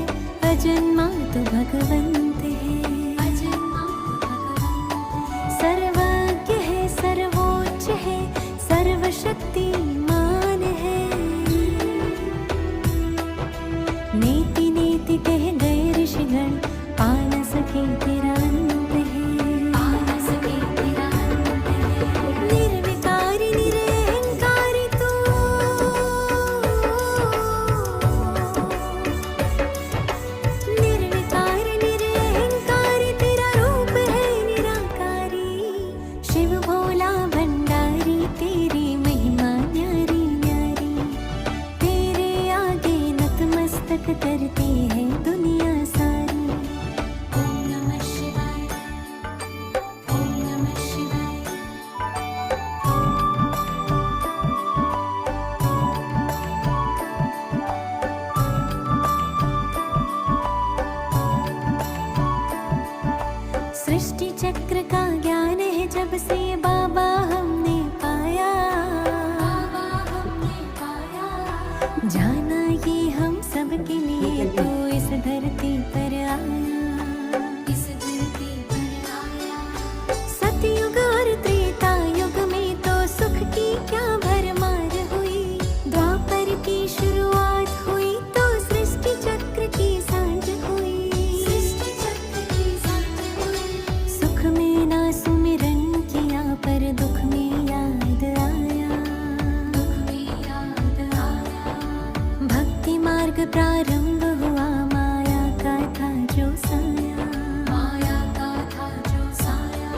[SPEAKER 10] अजन्मा तो भगवंत है, अजन्मा तो भगवंत। सर्वज्ञ है, सर्वोच्च है, सर्वशक्तिमान है। नेति नेति कह गए ऋषिगण, पा न सके तेरा अंत है। सृष्टि चक्र का ज्ञान है जब से बाबा हमने पाया, जाना ये हम सब के लिए तो इस धरती पर आया, इस धरती पर आया। सतयुग और त्रेता युग में तो सुख की क्या भरमार हुई, द्वापर की शुरुआत हुई तो सृष्टि चक्र की सांझ हुई, सृष्टि चक्र की सांझ हुई। सुख में ना सुमिरन किया पर दुख में याद आया, दुख में याद आया। भक्ति मार्ग प्रारंभ हुआ, माया का था जो साया, माया का था जो साया।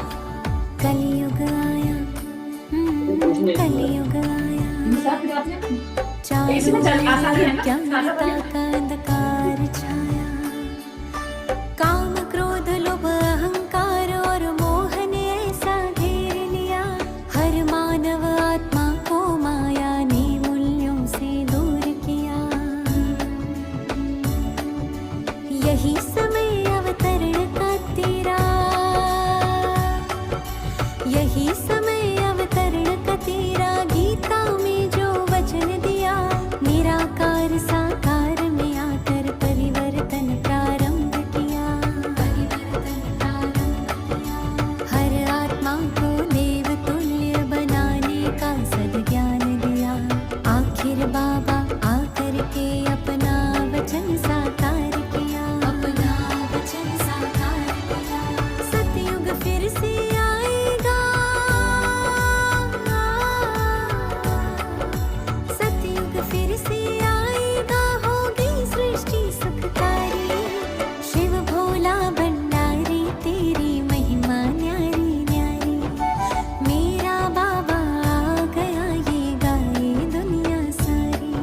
[SPEAKER 10] कलयुग आया, कलयुग आया। चारों ओर ज्ञानता का अंधकार छाया, काम क्रोध लोभ अहंकार और मोह ने ऐसा घेर लिया, हर मानव आत्मा को माया ने मूल्यों से दूर किया। यही समय अवतरण का तेरा, यही समय अवतरण का तेरा, गीता में जो वचन दिया, निराकार साकार में आकर परिवर्तन प्रारंभ किया, परिवर्तन प्रारंभ किया। हर आत्मा को देव तुल्य बनाने का सद्ज्ञान दिया, आखिर बाबा आकर के अपना वचन साकार किया, अपना वचन साकार किया। सतयुग फिर से आएगा, सतयुग फिर से आएगा, होगी सृष्टि सुखकारी। शिव भोला भंडारी तेरी महिमा न्यारी न्यारी, मेरा बाबा आ गया ये गाए दुनिया सारी।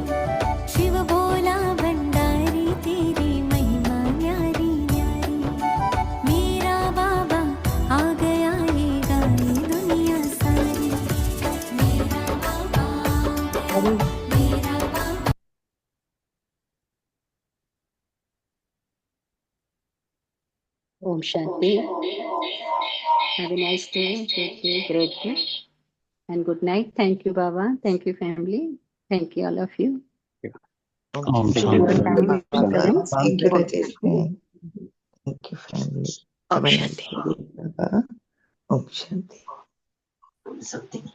[SPEAKER 10] शिव भोला भंडारी तेरी महिमा न्यारी न्यारी, मेरा बाबा आ गया ये गाए दुनिया सारी। मेरा बाबा आ गया, मेरा बाबा।
[SPEAKER 2] Om Shanti. Have a nice day. Take care. Great day. And good night. Thank you, Baba. Thank you, family. Thank you, all of you.
[SPEAKER 8] Om
[SPEAKER 3] Thank
[SPEAKER 8] Shanti.
[SPEAKER 3] you,
[SPEAKER 2] Baba.
[SPEAKER 3] Baba. Thank you, Rajesh. Thank you, family.
[SPEAKER 4] Om
[SPEAKER 3] Have a
[SPEAKER 4] Shanti.
[SPEAKER 3] nice day, Baba. Om Shanti.
[SPEAKER 4] Something.